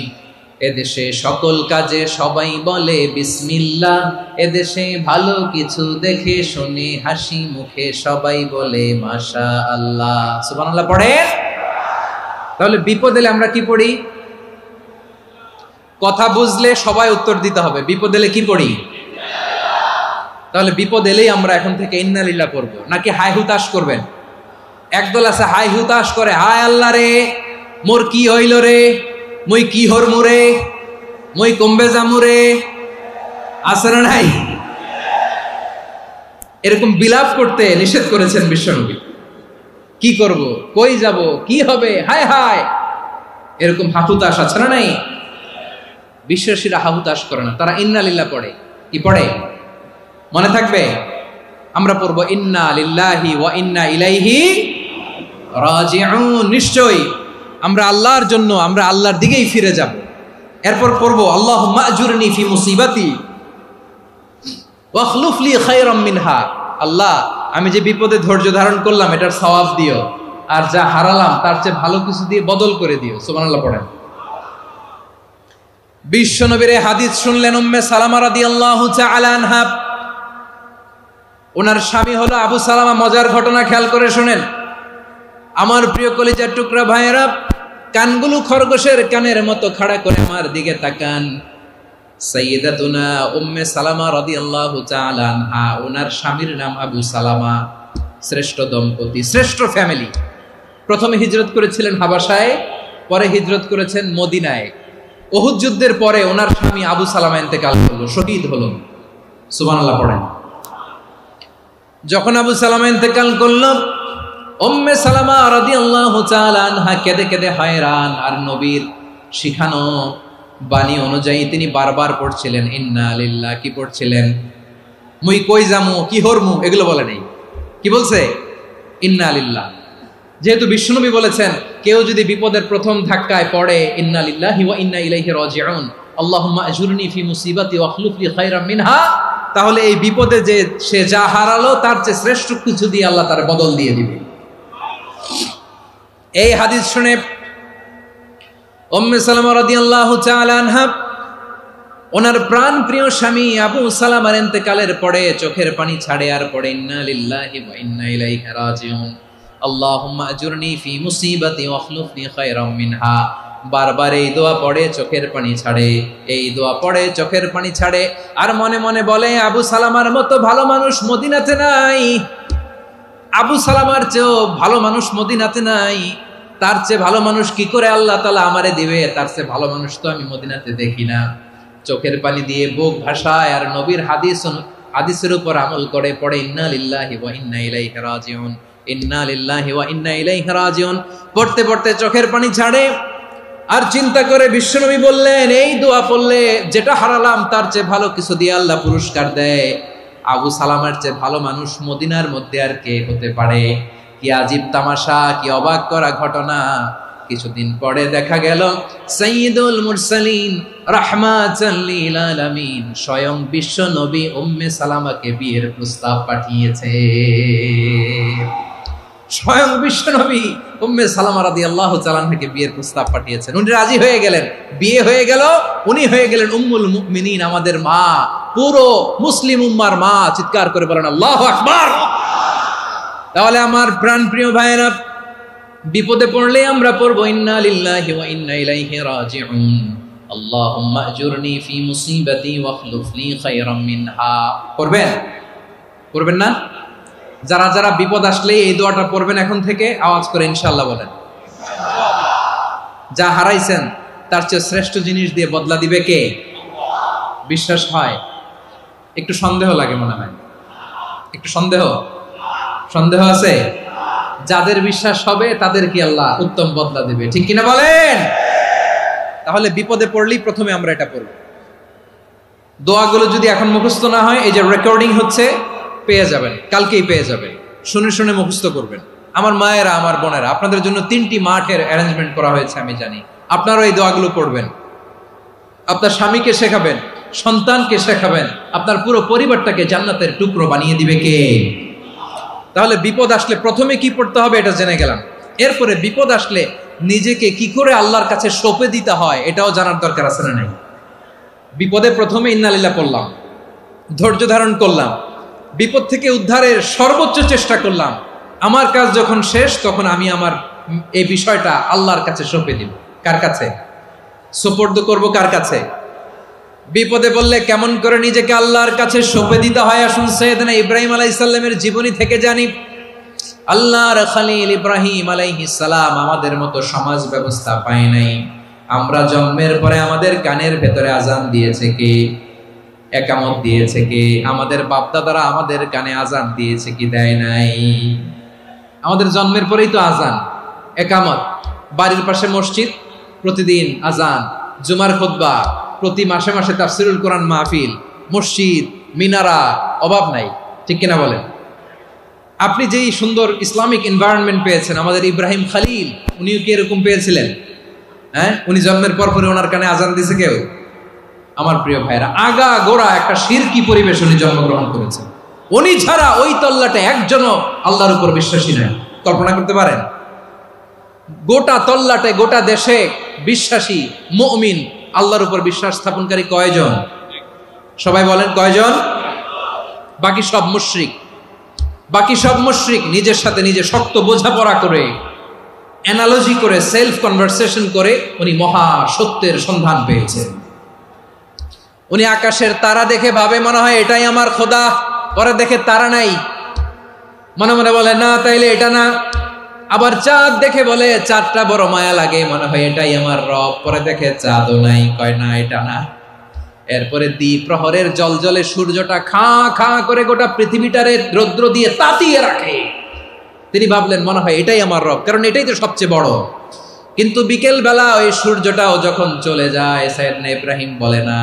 এদেশে সকল কাজে সবাই বলে বিসমিল্লাহ, এদেশে ভালো কিছু দেখে শুনে হাসি মুখে সবাই বলে মাশাআল্লাহ। সুবহানাল্লাহ পড়েন। তাহলে বিপদ এলে আমরা কি পড়ি? কথা বুঝলে সবাই উত্তর দিতে হবে, বিপদ এলে কি পড়ি? তাহলে বিপদ এলেই আমরা এখন থেকে ইন্না লিল্লাহ পড়বো, নাকি হাই হুতাশ করবেন? একদল আছে হাই হুতাশ করে, হায় আল্লাহ রে, মোর কি হইল রে, মই কি হরমু রে, মই কমবে জামু রে, আছে না নাই? এরকম বিলাপ করতে নিষেধ করেছেন বিশ্বনবী। কি করব, কই যাব, কি হবে, হায় হায়, এরকম হাহুতাশ আছে না নাই? বিশ্বাসীরা হাহুতাশ করে না, তারা ইন্না লিল্লাহ পড়ে। কি পড়ে মনে থাকবে? আমরা পড়বো ইন্না লিল্লাহি ওয়া ইন্না ইলাইহি রাজিউন। নিশ্চয়ই আমরা আল্লাহর জন্য, আমরা আল্লাহর দিকেই ফিরে যাব। এরপর পড়বো আল্লাহুম্মা আজুরনি ফি মুসিবাতি ওয়াখলুফ লি খায়রাম মিনহা। আল্লাহ, আমি যে বিপদে ধৈর্য ধারণ করলাম এটার সওয়াব দিও, আর যা হারালাম তার চেয়ে ভালো কিছু দিয়ে বদল করে দিও। সুবহানাল্লাহ পড়েন। বিশ্বনবীর হাদিস শুনলেন উম্মে সালামা রাদিয়াল্লাহু তাআলা আনহা। ওনার স্বামী হলো আবু সালামা। মজার ঘটনা খেয়াল করে শুনেন আমার প্রিয় কলিজার টুকরা ভাইয়েরা। কানগুলো খরগোশের কানের মতো খাড়া করে আমার দিকে তাকান। সাইয়্যিদাতুনা উম্মে সালামা রাদিয়াল্লাহু তাআলা আনহা, ওনার স্বামীর নাম আবু সালামা। শ্রেষ্ঠ দম্পতি, শ্রেষ্ঠ ফ্যামিলি। প্রথমে হিজরত করেছিলেন হাবাসায়, পরে হিজরত করেছেন মদিনায়। উহুদ যুদ্ধের পরে ওনার স্বামী আবু সালামা ইন্তেকাল করলো, শহীদ হলো। সুবহানাল্লাহ পড়েন। যখন আবু সালামা ইন্তেকাল করলো, উম্মে সালামা রাদিয়াল্লাহু তাআলা আনহা কেঁদে কেঁদে হয়রান। আর নবীর শিখানো বাণী অনুযায়ী তিনি বারবার পড়ছিলেন ইন্না লিল্লাহ। কি পড়ছিলেন? মুই কই যামু, কি হরমু, এগুলো বলে নেই। কি বলছে? ইন্না লিল্লাহ। যেহেতু বিশ্বনবী বলেছেন কেউ যদি বিপদের প্রথম ধাক্কায় পড়ে ইন্না লিল্লাহি ওয়া ইন্না ইলাইহি রাজিউন, আল্লাহুম্মা আজুরনি ফি মুসিবাতি ওয়াখলুফ লি খায়রাম মিনহা, তাহলে এই বিপদে যে সে যা হারালো তার চেয়ে শ্রেষ্ঠ কিছু দিয়ে আল্লাহ তার বদল দিয়ে দিবে। এই হাদিস শুনে উম্মে সালামা রাদিয়াল্লাহু তাআলা আনহা ওনার প্রাণ প্রিয় স্বামী আবু সালামার ইন্তেকালের পরে চোখের পানি ছাড়ে আর পড়ে ইন্না লিল্লাহি ওয়া ইন্না ইলাইহি রাজিউন আল্লাহুম্মা আজুরনি ফি মুসিবাতি ওয়াখলুফনি খায়রাম মিনহা। বারবার এই দোয়া পড়ে চোখের পানি ছাড়ে, এই দোয়া পড়ে চোখের পানি ছাড়ে, আর মনে মনে বলে আবু সালামার মতো ভালো মানুষ মদিনাতে নাই, আবু সালামার চেয়েও ভালো মানুষ মদিনাতে নাই, তার চেয়ে ভালো মানুষ কি করে আল্লাহ তাআলা আমারে দিবে, তার চেয়ে ভালো মানুষ তো আমি মদিনাতে দেখি না। চোখের পানি দিয়ে বুক ভাসায় আর নবীর হাদিসের উপর আমল করে পড়ে ইন্না লিল্লাহি ওয়া ইন্না ইলাইহি রাজিউন, ইন্না লিল্লাহি ওয়া ইন্না ইলাইহি রাজিউন। পড়তে পড়তে চোখের পানি ছাড়ে আর চিন্তা করে বিশ্বনবী বললেন এই দোয়া পড়লে যেটা হারালাম তার চেয়ে ভালো কিছু দিয়ে আল্লাহ পুরস্কার দেয়। আবু সালামার চেয়ে ভালো মানুষ মদিনার মধ্যে আর কে হতে পারে? কি আজীব তামাশা, কি অবাক করা ঘটনা। কিছুদিন পরে দেখা গেল সাইয়্যিদুল মুরসালিন রাহমাতাল লিল আলামিন স্বয়ং বিশ্ব নবী উম্মে সালামাকে বিয়ের প্রস্তাব পাঠিয়েছে। স্বয়ং বিশ্ব নবী উম্মে সালামা রাদিয়াল্লাহু তাআলা আনহাকে বিয়ের প্রস্তাব পাঠিয়েছেন। উনি রাজি হয়ে গেলেন, বিয়ে হয়ে গেল, উনি হয়ে গেলেন উম্মুল মুমিনিন, আমাদের মা, পুরো মুসলিম উম্মার মা। চিৎকার করে বলেন আল্লাহু আকবার। তাহলে আমার প্রাণপ্রিয় ভাইয়েরা, বিপদে পড়লে আমরা পড়বো ইন্না লিল্লাহি ওয়া ইন্না ইলাইহি রাজিউন আল্লাহুম্মা আজুরনি ফি মুসিবাতি ওয়াখলুফনি খায়রাম মিনহা। করবেন না? যারা যারা বিপদ আসলে এই দোয়াটা পড়বেন এখন থেকে আওয়াজ করে ইনশাআল্লাহ বলেন। যা হারাইছেন তার চেয়ে শ্রেষ্ঠ জিনিস দিয়ে বদলা দিবে কে? বিশ্বাস হয়? একটু সন্দেহ লাগে মনে হয়, একটু সন্দেহ আছে? যাদের বিশ্বাস হবে তাদের কি আল্লাহ উত্তম বদলা দিবে, ঠিক কিনা বলেন? তাহলে বিপদে পড়লেই প্রথমে আমরা এটা পড়ব। দোয়াগুলো যদি এখন মুখস্থ না হয়, এই যে রেকর্ডিং হচ্ছে, পেয়ে যাবেন, কালকেই পেয়ে যাবেন। শুনে শুনে মুখস্থ করবেন। আমার মায়েরা, আমার বোনেরা, আপনাদের জন্য 3টি মাঠের অ্যারেঞ্জমেন্ট করা হয়েছে, আমি জানি। আপনারা এই দোয়াগুলো পড়বেন, আপনার স্বামীকে শেখাবেন, সন্তানকে শেখাবেন, আপনার পুরো পরিবারটাকে জান্নাতের টুকরো বানিয়ে দিবে কে? তাহলে বিপদ আসলে প্রথমে কি পড়তে হবে এটা জেনে গেলাম। এরপরে বিপদ আসলে নিজেকে কি করে আল্লাহর কাছে সঁপে দিতে হয় এটাও জানার দরকার আছে না নাই? বিপদে প্রথমে ইন্না লিল্লাহ পড়লাম, ধৈর্য ধারণ করলাম, বিপদ থেকে উদ্ধারের সর্বোচ্চ চেষ্টা করলাম। আমার কাজ যখন শেষ তখন আমি আমার এই বিষয়টা আল্লাহর কাছে সঁপে দিব। কার কাছে সুপর্দ করব? কার কাছে? বিপদে বললে কেমন করে নিজেকে আল্লাহর কাছে সঁপে দিতে হয় আসুন সাইয়েদনা ইব্রাহিম আলাইহিস সালামের জীবনী থেকে জানি। আল্লাহর খলিল ইব্রাহিম আলাইহিস সালাম আমাদের মতো সমাজ ব্যবস্থা পায় নাই। আমরা জন্মের পরে আমাদের কানের ভেতরে আজান দিয়েছে কে? একামত দিয়েছে কে? আমাদের বাপদাদারা আমাদের কানে আজান দিয়েছে কি? দেয় নাই। আমাদের জন্মের পরেই তো আজান, একামত, বাড়ির পাশে মসজিদ, প্রতিদিন আজান, জুমার খুতবা, প্রতি মাসে মাসে তাফসিরুল কোরআন মাহফিল, মসজিদ, মিনারা, অভাব নাই, ঠিক কিনা বলেন? আপনি যেই সুন্দর ইসলামিক এনভায়রনমেন্ট পেয়েছেন, আমাদের ইব্রাহিম খলিল উনিও কি এরকম পেয়েছিলেন? হ্যাঁ, উনি জন্মের পর পরে ওনার কানে আজান দিয়েছে কেউ? আমার প্রিয় ভাইরা, আগা গোড়া একটা শিরকি পরিবেশ উনি জন্মগ্রহণ করেছেন। উনি ছাড়া ওই তল্লাটে একজনও আল্লাহর উপর বিশ্বাসী নয়। কল্পনা করতে পারেন? গোটা তল্লাটে, গোটা দেশে বিশ্বাসী মুমিন, আল্লাহর উপর বিশ্বাস স্থাপনকারী কয়জন? সবাই বলেন কয়জন? বাকি সব মুশরিক। বাকি সব মুশরিক নিজের সাথে নিজে শক্ত বোঝাপড়া করে, অ্যানালজি করে, সেলফ কনভারসেশন করে উনি মহা সত্যের সন্ধান পেয়েছেন। উনি আকাশের তারা দেখে ভাবে মনে হয় এটাই আমার খোদা, পরে দেখে তারা নাই, মনে মনে বলে না তাইলে এটা না। আবার চাঁদ দেখে বলে চাঁদটা বড় মায়া লাগে, মনে হয় এটাই আমার রব, পরে দেখে চাঁদও নাই, কয় না এটা না। এরপরে দ্বীপ প্রহরের জলজলে সূর্যটা খাঁ খাঁ করে গোটা পৃথিবীটারে রৌদ্র দিয়ে তাতিয়ে রাখে। তিনি ভাবলেন মনে হয় এটাই আমার রব, কারণ এটাই তো সবচেয়ে বড়। কিন্তু বিকেল বেলা ওই সূর্যটাও যখন চলে যায়, সাইয়েদনা ইব্রাহিম বলে না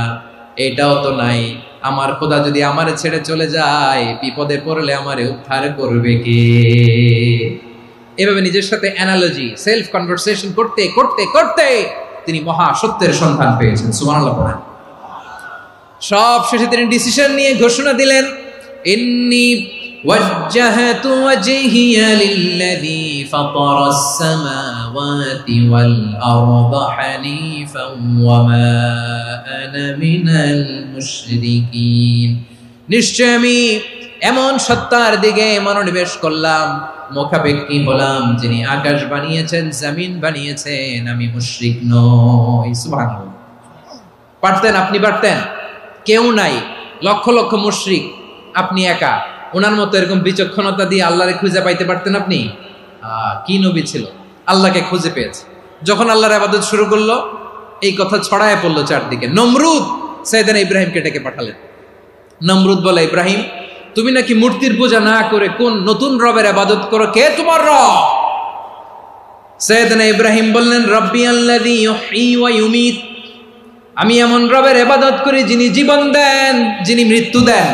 এটাও তো নাই, আমার খোদা যদি আমারে ছেড়ে চলে যায়, বিপদে পড়লে আমারে উদ্ধার করবে কে? এভাবে নিজের সাথে অ্যানালজি, সেলফ কনভারসেশন করতে করতে করতে তিনি মহা সত্যের সন্ধান পেয়েছেন। সুবহানাল্লাহ পড়েন। সব শেষে তিনি ডিসিশন নিয়ে ঘোষণা দিলেন, ইন্নী ওয়াজ্জাহতু ওয়াজহিয়া লিল্লাযী ফাতারাস সামাওয়াতি ওয়াল আরদা হানিফান ওয়া মা আনা মিনাল মুশরিকিন। নিশ্চয় আমি এমন সত্তার দিকে মনোনিবেশ করলাম, মুখাপেক্ষী হলাম, যিনি আকাশ বানিয়েছেন, জমিন বানিয়েছেন, আমি মুশরিক নই। সুবহানাল্লাহ। পারতেন? আপনি পারতেন? কেউ নাই, লক্ষ লক্ষ মুশরিক, আপনি একা। ওনার মতো এরকম বিচক্ষণতা দিয়ে আল্লাহরে খুঁজে পাইতে পারতেন আপনি? কি নবী ছিল, আল্লাহকে খুঁজে পেয়েছে। যখন আল্লাহর ইবাদত শুরু করলো, এই কথা ছড়ায় পড়লো চারদিকে। নমরুদ সাইয়েদনা ইব্রাহিমকে ডেকে পাঠালেন। নমরুদ বলে, ইব্রাহিম, তুমি নাকি মূর্তির পূজা না করে কোন নতুন রবের ইবাদত করো, কে তোমার রব? সাইয়েদনা ইব্রাহিম বললেন, রব্বি আল্লাযী ইউহয়ী ওয়া ইউমীত, আমি এমন রবের ইবাদত করি যিনি জীবন দেন, যিনি মৃত্যু দেন।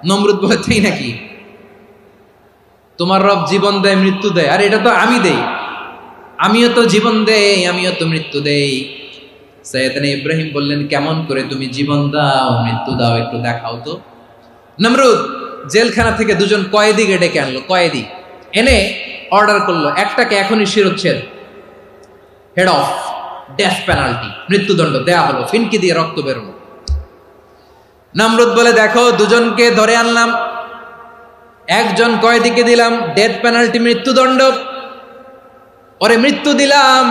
নমরুদ বলে, তাই নাকি? তোমার রব জীবন দেয়, মৃত্যু দেয়, আর এটা তো আমি দেই। আমিও তো জীবন দেই, আমিও তো মৃত্যু দেই। সাইয়েদনা ইব্রাহিম বললেন, কেমন করে তুমি জীবন দাও, মৃত্যু দাও, একটু দেখাও তো। নমরুদ জেলখানা থেকে দুজন কয়েদিকে ডেকে আনলো। কয়েদি এনে অর্ডার করলো, একটাকে এখনই শিরোচ্ছেদ, হেড অফ, ডেথ পেনাল্টি, মৃত্যুদণ্ড দেয়া হলো, ফিনকি দিয়ে রক্ত বেরোনো। নমরুদ বলে, দেখো, দুজনকে ধরে আনলাম, একজন কয়েদিকে দিলাম ডেথ পেনাল্টি, মৃত্যুদণ্ড, ওরে মৃত্যু দিলাম।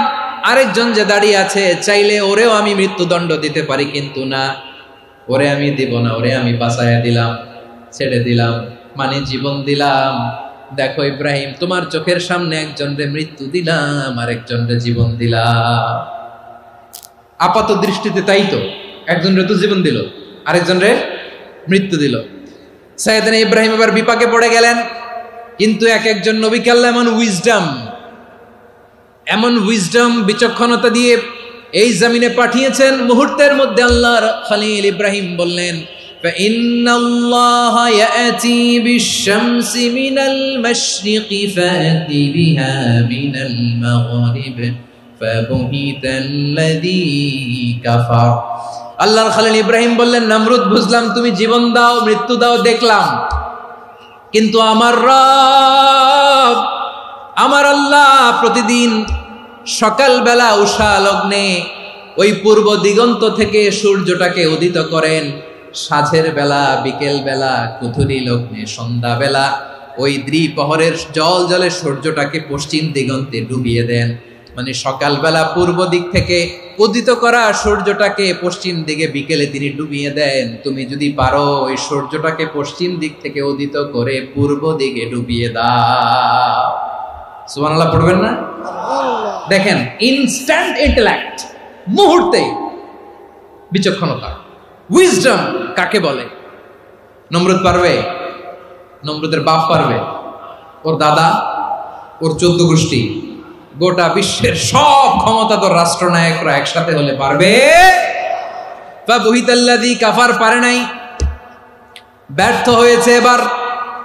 আরেকজন যে দাঁড়িয়ে আছে, চাইলে ওরেও আমি মৃত্যুদণ্ড দিতে পারি, কিন্তু না, ওরে আমি দিব না, ওরে আমি বাঁচাইয়া দিলাম, ছেড়ে দিলাম, মানে জীবন দিলাম। দেখো ইব্রাহিম, তোমার চোখের সামনে একজনরে মৃত্যু দিলাম, আরেকজনরে জীবন দিলাম। আপাত দৃষ্টিতে তাই তো, একজনরে তো জীবন দিল, আরেকজনরে মৃত্যু দিল। সাইয়েদনা ইব্রাহিম এবার বিপাকে পড়ে গেলেন। কিন্তু এক একজন নবীকে আল্লাহ এমন উইজডম, বিচক্ষণতা দিয়ে এই জমিনে পাঠিয়েছেন। মুহূর্তের মধ্যে আল্লাহর খলিল ইব্রাহিম বললেন, ফাইন্নাল্লাহা ইয়াতি বিশ-শামসি মিনাল মাশরিকি ফাতি বিহা মিনাল মাগরিব ফাবুহিতাল্লাযী কাফার। আল্লাহর খলিল ইব্রাহিম বললেন, নমরুদ, বুঝলাম তুমি জীবন দাও, মৃত্যু দাও, দেখলাম, কিন্তু আমার রব, আমার আল্লাহ প্রতিদিন সকালবেলা উষা লগ্নে ওই পূর্ব দিগন্ত থেকে সূর্যটাকে উদিত করেন, সাঁঝের বেলা, বিকেল বেলা, কুথুরি লগ্নে, সন্ধ্যা বেলা ওই দ্বিপ্রহরের জলে সূর্যটাকে পশ্চিম দিগন্তে ডুবিয়ে দেন। মানে সকালবেলা পূর্ব দিক থেকে উদিত করা সূর্যটাকে পশ্চিম দিকে বিকেলে তিনি ডুবিয়ে দেন। তুমি যদি পারো ওই সূর্যটাকে পশ্চিম দিক থেকে উদিত করে পূর্ব দিকে ডুবিয়ে দাও। সুবহানাল্লাহ পড়বেন না? দেখেন, ইনস্ট্যান্ট ইন্টেলেক্ট, মুহূর্তে বিচক্ষণতা, উইজডম কাকে বলে? নমরুদ পারবে? নমরুদের বাপ পারবে? ওর দাদা, ওর 14 গোষ্ঠী, গোটা বিশ্বের সব ক্ষমতাধর রাষ্ট্রনায়করা একসাথে হলে পারবে? ফাবুহিতাল্লাযী কাফার পারে নাই, ব্যর্থ হয়েছে। এবার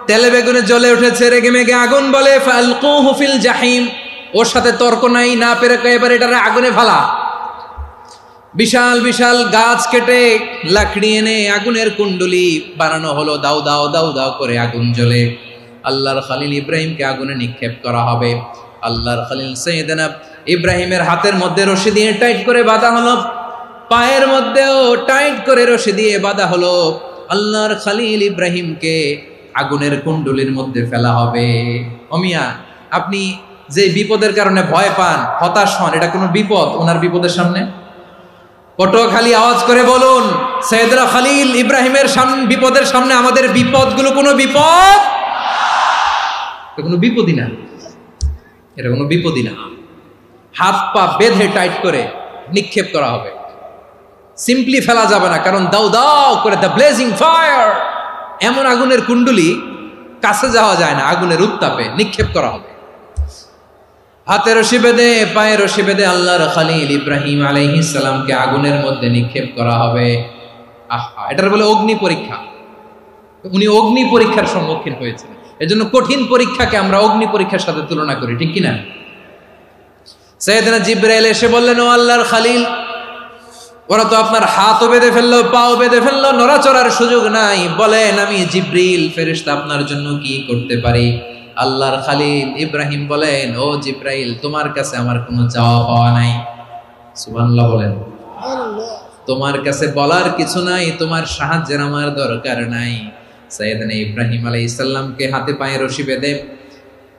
তেলে বেগুনে জ্বলে উঠেছে, রেগে মেগে আগুন বলে, ফালকুহু ফিল জাহিম। ওর সাথে তর্ক নাই, না পেরে এবার এটারে আগুনে ফেলা। বিশাল বিশাল গাছ কেটে লাকড়ি এনে আগুনের কুণ্ডলি বানানো হলো, দাও দাও দাও দাও করে আগুন জ্বলে। আল্লাহর খলিল ইব্রাহিমকে আগুনে নিক্ষেপ করা হবে। আল্লাহর খলিল সাইয়েদনা ইব্রাহিমের হাতের মধ্যে রশি দিয়ে টাইট করে বাঁধা হলো, পায়ের মধ্যেও টাইট করে রশি দিয়ে বাঁধা হলো। আল্লাহর খলিল ইব্রাহিমকে আগুনের কুণ্ডলির মধ্যে ফেলা হবে। অমিয়া, আপনি যে বিপদের কারণে ভয় পান, হতাশ হন, এটা কোনো বিপদ ওনার বিপদের সামনে? পটুয়াখালী আওয়াজ করে বলুন, সাইয়েদনা খলিল ইব্রাহিমের বিপদের সামনে আমাদের বিপদগুলো কোনো বিপদ? এটা কোনো বিপদই না, এটা কোনো বিপদই না। হাত পা বেঁধে টাইট করে নিক্ষেপ করা হবে, সিম্পলি ফেলা যাবে না, কারণ দাও দাও করে দ্য ব্লেজিং ফায়ার, এমন আগুনের কুণ্ডলি, কাছে যাওয়া যায় না, আগুনের উত্তাপে নিক্ষেপ করা হবে। হাতে রশি বেঁধে, পায়ে রশি বেঁধে আল্লাহর খলিল ইব্রাহিম আলাইহিস সালামকে আগুনের মধ্যে নিক্ষেপ করা হবে। আহা, এটার বলে অগ্নি পরীক্ষা। উনি অগ্নি পরীক্ষার সম্মুখীন হয়েছেন। এজন্য কঠিন পরীক্ষাকে আমরা অগ্নি পরীক্ষার সাথে তুলনা করি, ঠিক কিনা? সাইয়েদনা জিবরাইল এসে বললেন, ও আল্লাহর খলিল, ওরা তো আপনার হাতও বেঁধে ফেললো, পাও বেঁধে ফেললো, নড়াচড়ার সুযোগ নাই। বলেন আমি জিব্রিল ফেরেশতা আপনার জন্য কি করতে পারি? আল্লাহর খালিল ইব্রাহিম বলেন, ও জিব্রাইল, তোমার কাছে আমার কোনো চাওয়া পাওয়া নাই। সুবহানাল্লাহ বলেন। তোমার কাছে বলার কিছু নাই, তোমার সাহায্যের আমার দরকার নাই। সাইয়েদনা ইব্রাহিম আলাইহিস সালামকে হাতে পায়ে রশি বেঁধে,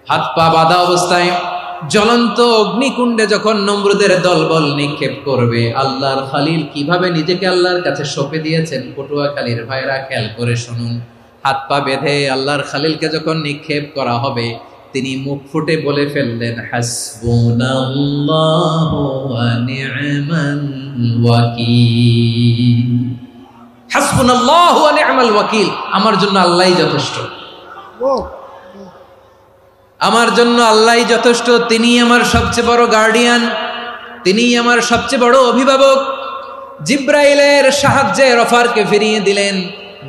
হাত পা বাঁধা অবস্থায় জ্বলন্ত অগ্নিকুণ্ডে যখন নমরুদের দলবল নিক্ষেপ করবে, আল্লাহর খালিল কিভাবে নিজেকে আল্লাহর কাছে সঁপে দিয়েছেন, পটুয়াখালীর ভাইরা খেয়াল করে শুনুন। হাত পা বেঁধে আল্লাহর খালিলকে যখন নিক্ষেপ করা হবে, তিনি মুখ ফুটে বলে ফেললেন, হাসবুনাল্লাহু ওয়া নি'মাল ওয়াকিল। হাসবুনাল্লাহু ওয়া নি'মাল ওয়াকিল, আমার জন্য আল্লাহই যথেষ্ট, আমার জন্য আল্লাহই যথেষ্ট। তিনি আমার সবচেয়ে বড় গার্ডিয়ান, তিনি আমার সবচেয়ে বড় অভিভাবক। জিব্রাইলের সাহায্যে অফারকে ফিরিয়ে দিলেন।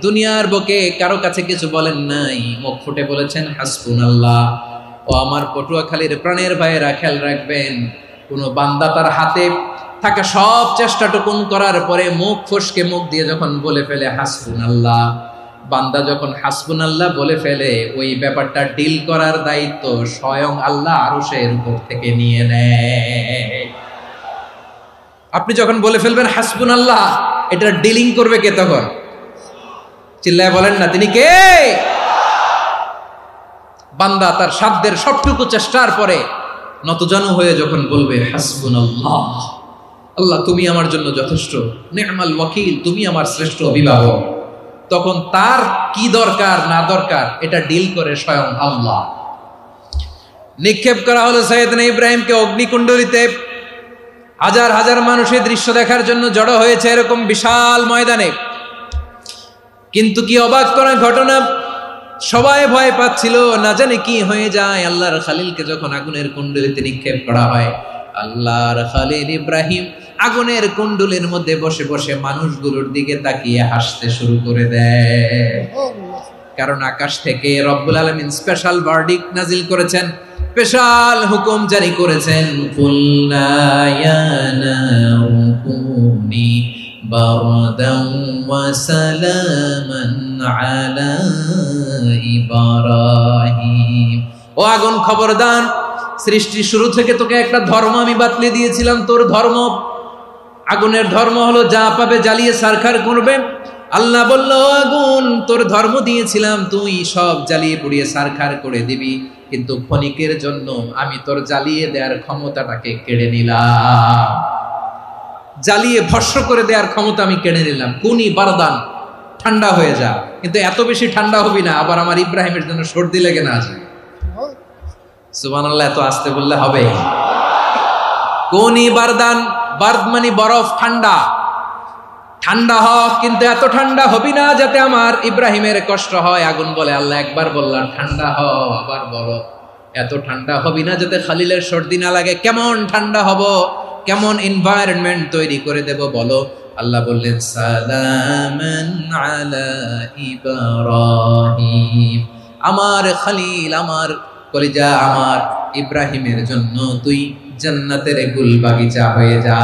দুনিয়ার বুকে কারো কাছে কিছু বলেন নাই, মুখ ফুটে বলেছেন হাসবুনাল্লাহ। ও আমার পটুয়াখালীর প্রাণের ভাইয়েরা, খেয়াল রাখবেন, কোন বান্দা তার হাতে থাকা সব চেষ্টাটুকুন করার পরে মুখ ফসকে মুখ দিয়ে যখন বলে ফেলে হাসবুনাল্লাহ, বান্দা যখন হাসবুনাল্লাহ বলে ফেলে, ওই ব্যাপারটা ডিল করার দায়িত্ব স্বয়ং আল্লাহ আরশের উপর থেকে নিয়ে নেয়। আপনি যখন বলে ফেলবেন হাসবুনাল্লাহ, এটা ডিলিং করবে কে তখন? চিল্লায় বলেন না, তিনি কে? বান্দা তার সাধ্যের সবটুকু চেষ্টার পরে নতজানু হয়ে যখন বলবে হাসবুনাল্লাহ, আল্লাহ তুমি আমার জন্য যথেষ্ট, নি'মাল ওয়াকিল, তুমি আমার শ্রেষ্ঠ অভিভাবক, তখন তার কি দরকার না দরকার এটা ডিল করে স্বয়ং আল্লাহ। নিক্ষেপ করা হলো সাইয়েদনা ইব্রাহিমকে অগ্নিকুণ্ডলিতে। হাজার হাজার মানুষের দৃশ্য দেখার জন্য জড়ো হয়েছে এরকম বিশাল ময়দানে। কিন্তু কি অবাক করা ঘটনা, সবাই ভয় পাচ্ছিল, না জানে কি হয়ে যায়। আল্লাহর খালিলকে যখন আগুনের কুণ্ডলিতে নিক্ষেপ করা হয়, আল্লাহর খালিল ইব্রাহিম আগুনের কুণ্ডলের মধ্যে বসে বসে মানুষগুলোর দিকে তাকিয়ে হাসতে শুরু করে দেয়। কারণ আকাশ থেকে রব্বুল আলামিন স্পেশাল ভার্ডিক্ট নাজিল করেছেন, স্পেশাল হুকুম জারি করেছেন, কুল্লা ইয়া নারু কুনি বারদান ওয়া সালামান আলা ইব্রাহিম। ও আগুন, খবরদার, সৃষ্টির শুরু থেকে তোকে একটা ধর্ম আমি বাতলে দিয়েছিলাম। তোর ধর্ম, আগুনের ধর্ম হলো যা পাবে জ্বালিয়ে সারখার করবে। আল্লাহ বলল, আগুন, তোর ধর্ম দিয়েছিলাম, তুই সব জ্বালিয়ে পুড়িয়ে সারখার করে দিবি, কিন্তু ক্ষণিকের জন্য আমি তোর জ্বালিয়ে দেওয়ার ক্ষমতাটাকে কেড়ে নিলাম, জ্বালিয়ে ভস্ম করে দেওয়ার ক্ষমতা আমি কেড়ে নিলাম। কুনি বারদান, ঠান্ডা হয়ে যা, কিন্তু এত বেশি ঠান্ডা হবি না আবার আমার ইব্রাহিমের জন্য সর্দি লেগে না যায়। সুবহানাল্লাহ, এত আসতে বললে হবে? কুনি বারদান, বার্দ মানে বরফ, ঠান্ডা, ঠান্ডা হ, কিন্তু এত ঠান্ডা হবি না যাতে আমার ইব্রাহিমের কষ্ট হয়। আগুন বলে, আল্লাহ একবার বললাম ঠান্ডা হ, আবার বলো এত ঠান্ডা হবি না যাতে খালিলের সর্দি না লাগে। কেমন ঠান্ডা হব, কেমন এনভায়রনমেন্ট তৈরি করে দেব বলো? আল্লাহ বললেন, সালামান আলা ইব্রাহিম, আমার খালিল, আমার কলিজা, আমার ইব্রাহিমের জন্য তুই জান্নাতের গুল বাগিচা হয়ে যা।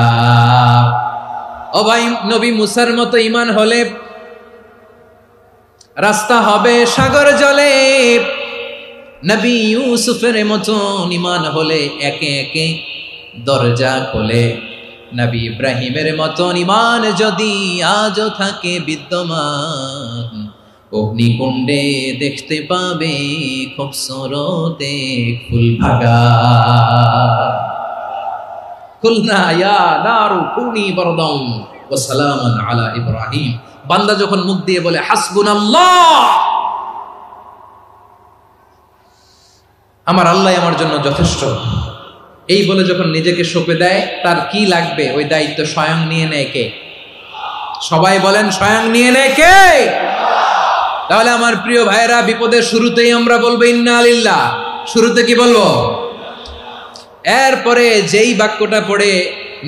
ও ভাই, নবী মুসার মতো ঈমান হলে রাস্তা হবে সাগর জলে, নবী ইউসুফের মতো ঈমান হলে একে একে দরজা খোলে। নবী ইব্রাহিমের মতো ঈমান যদি আজও থাকে বিদ্যমান, অগ্নিকুণ্ডে দেখতে পাবে খুবসুরত এক ফুল ভাগা। কুলনা ইয়া নারু কুনি বারদান ওয়া সালামান আলা ইব্রাহিম। বান্দা যখন মুখ দিয়ে বলে হাসবুনাল্লাহ, আমার আল্লাহ আমার জন্য যথেষ্ট, এই বলে যখন নিজেকে সঁপে দেয়, তার কি লাগবে ওই দায়িত্ব স্বয়ং নিয়ে নেয় কে? সবাই বলেন, স্বয়ং নিয়ে নেয় কে? তাহলে আমার প্রিয় ভাইরা, বিপদের শুরুতেই আমরা বলবো ইন্না লিল্লাহ। শুরুতে কি বলবো? এরপরে যেই বাক্যটা পড়ে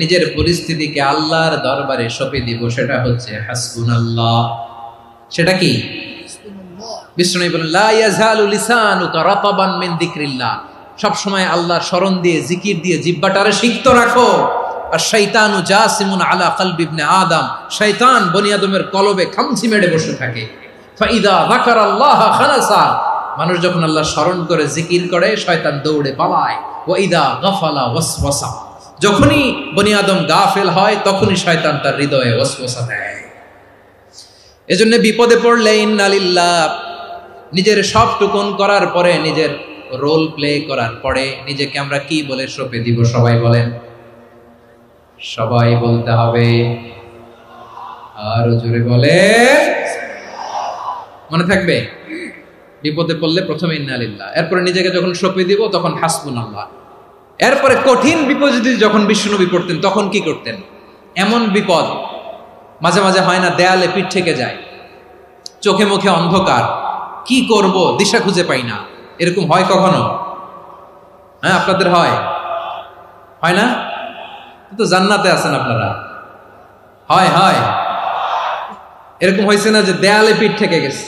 নিজের পরিস্থিতিকে আল্লাহর দরবারে সঁপে দিব, সেটা হচ্ছে হাসবুনাল্লাহ। সেটা কি? বিষ্ণু বলেন, লা ইয়াজালু লিসানুকা রাতাবান মিন যিকরিল্লাহ। সব সময় আল্লাহর স্মরণ দিয়ে, জিকির দিয়ে জিহ্বাটারে সিক্ত রাখো। আর শয়তানু জাসিমুন আলা কলবি ইবনে আদম, শয়তান বনি আদমের কলবে খামচি মেরে বসে থাকে। ফাইদা যাকারাল্লাহ খানাসা, মানুষ যখন আল্লাহ স্মরণ করে জিকির করে শয়তান দৌড়ে পালায়। ওয়া ইদা গাফালা ওয়াসওয়াসা, যখনই বনি আদম গাফেল হয় তখনই শয়তান তার হৃদয়ে ওয়াসওয়াসা দেয়। এজন্য বিপদে পড়লে ইন্না লিল্লাহ, নিজের সব টুকুন করার পরে, নিজের রোল প্লে করার পরে নিজেকে আমরা কি বলে সঁপে দিব? সবাই বলেন, সবাই বলতে হবে, আরো জোরে বলে, মনে থাকবে। বিপদে পড়লে প্রথমে ইন্না লিল্লাহ, এরপরে নিজেকে যখন সঁপে দিব তখন হাসবুনাল্লাহ। এরপরে কঠিন বিপদ যদি যখন বিশ্বনবী পড়তেন তখন কি করতেন? এমন বিপদ মাঝে মাঝে হয় না, দেয়ালে পিঠ থেকে যায়, চোখে মুখে অন্ধকার, কি করব দিশা খুঁজে পাই না, এরকম হয় কখনো? হ্যাঁ, আপনাদের হয়? হয় না? তো জান্নাতে আছেন আপনারা। হয় হয় এরকম হয়েছে না যে দেয়ালে পিঠ থেকে গেছে,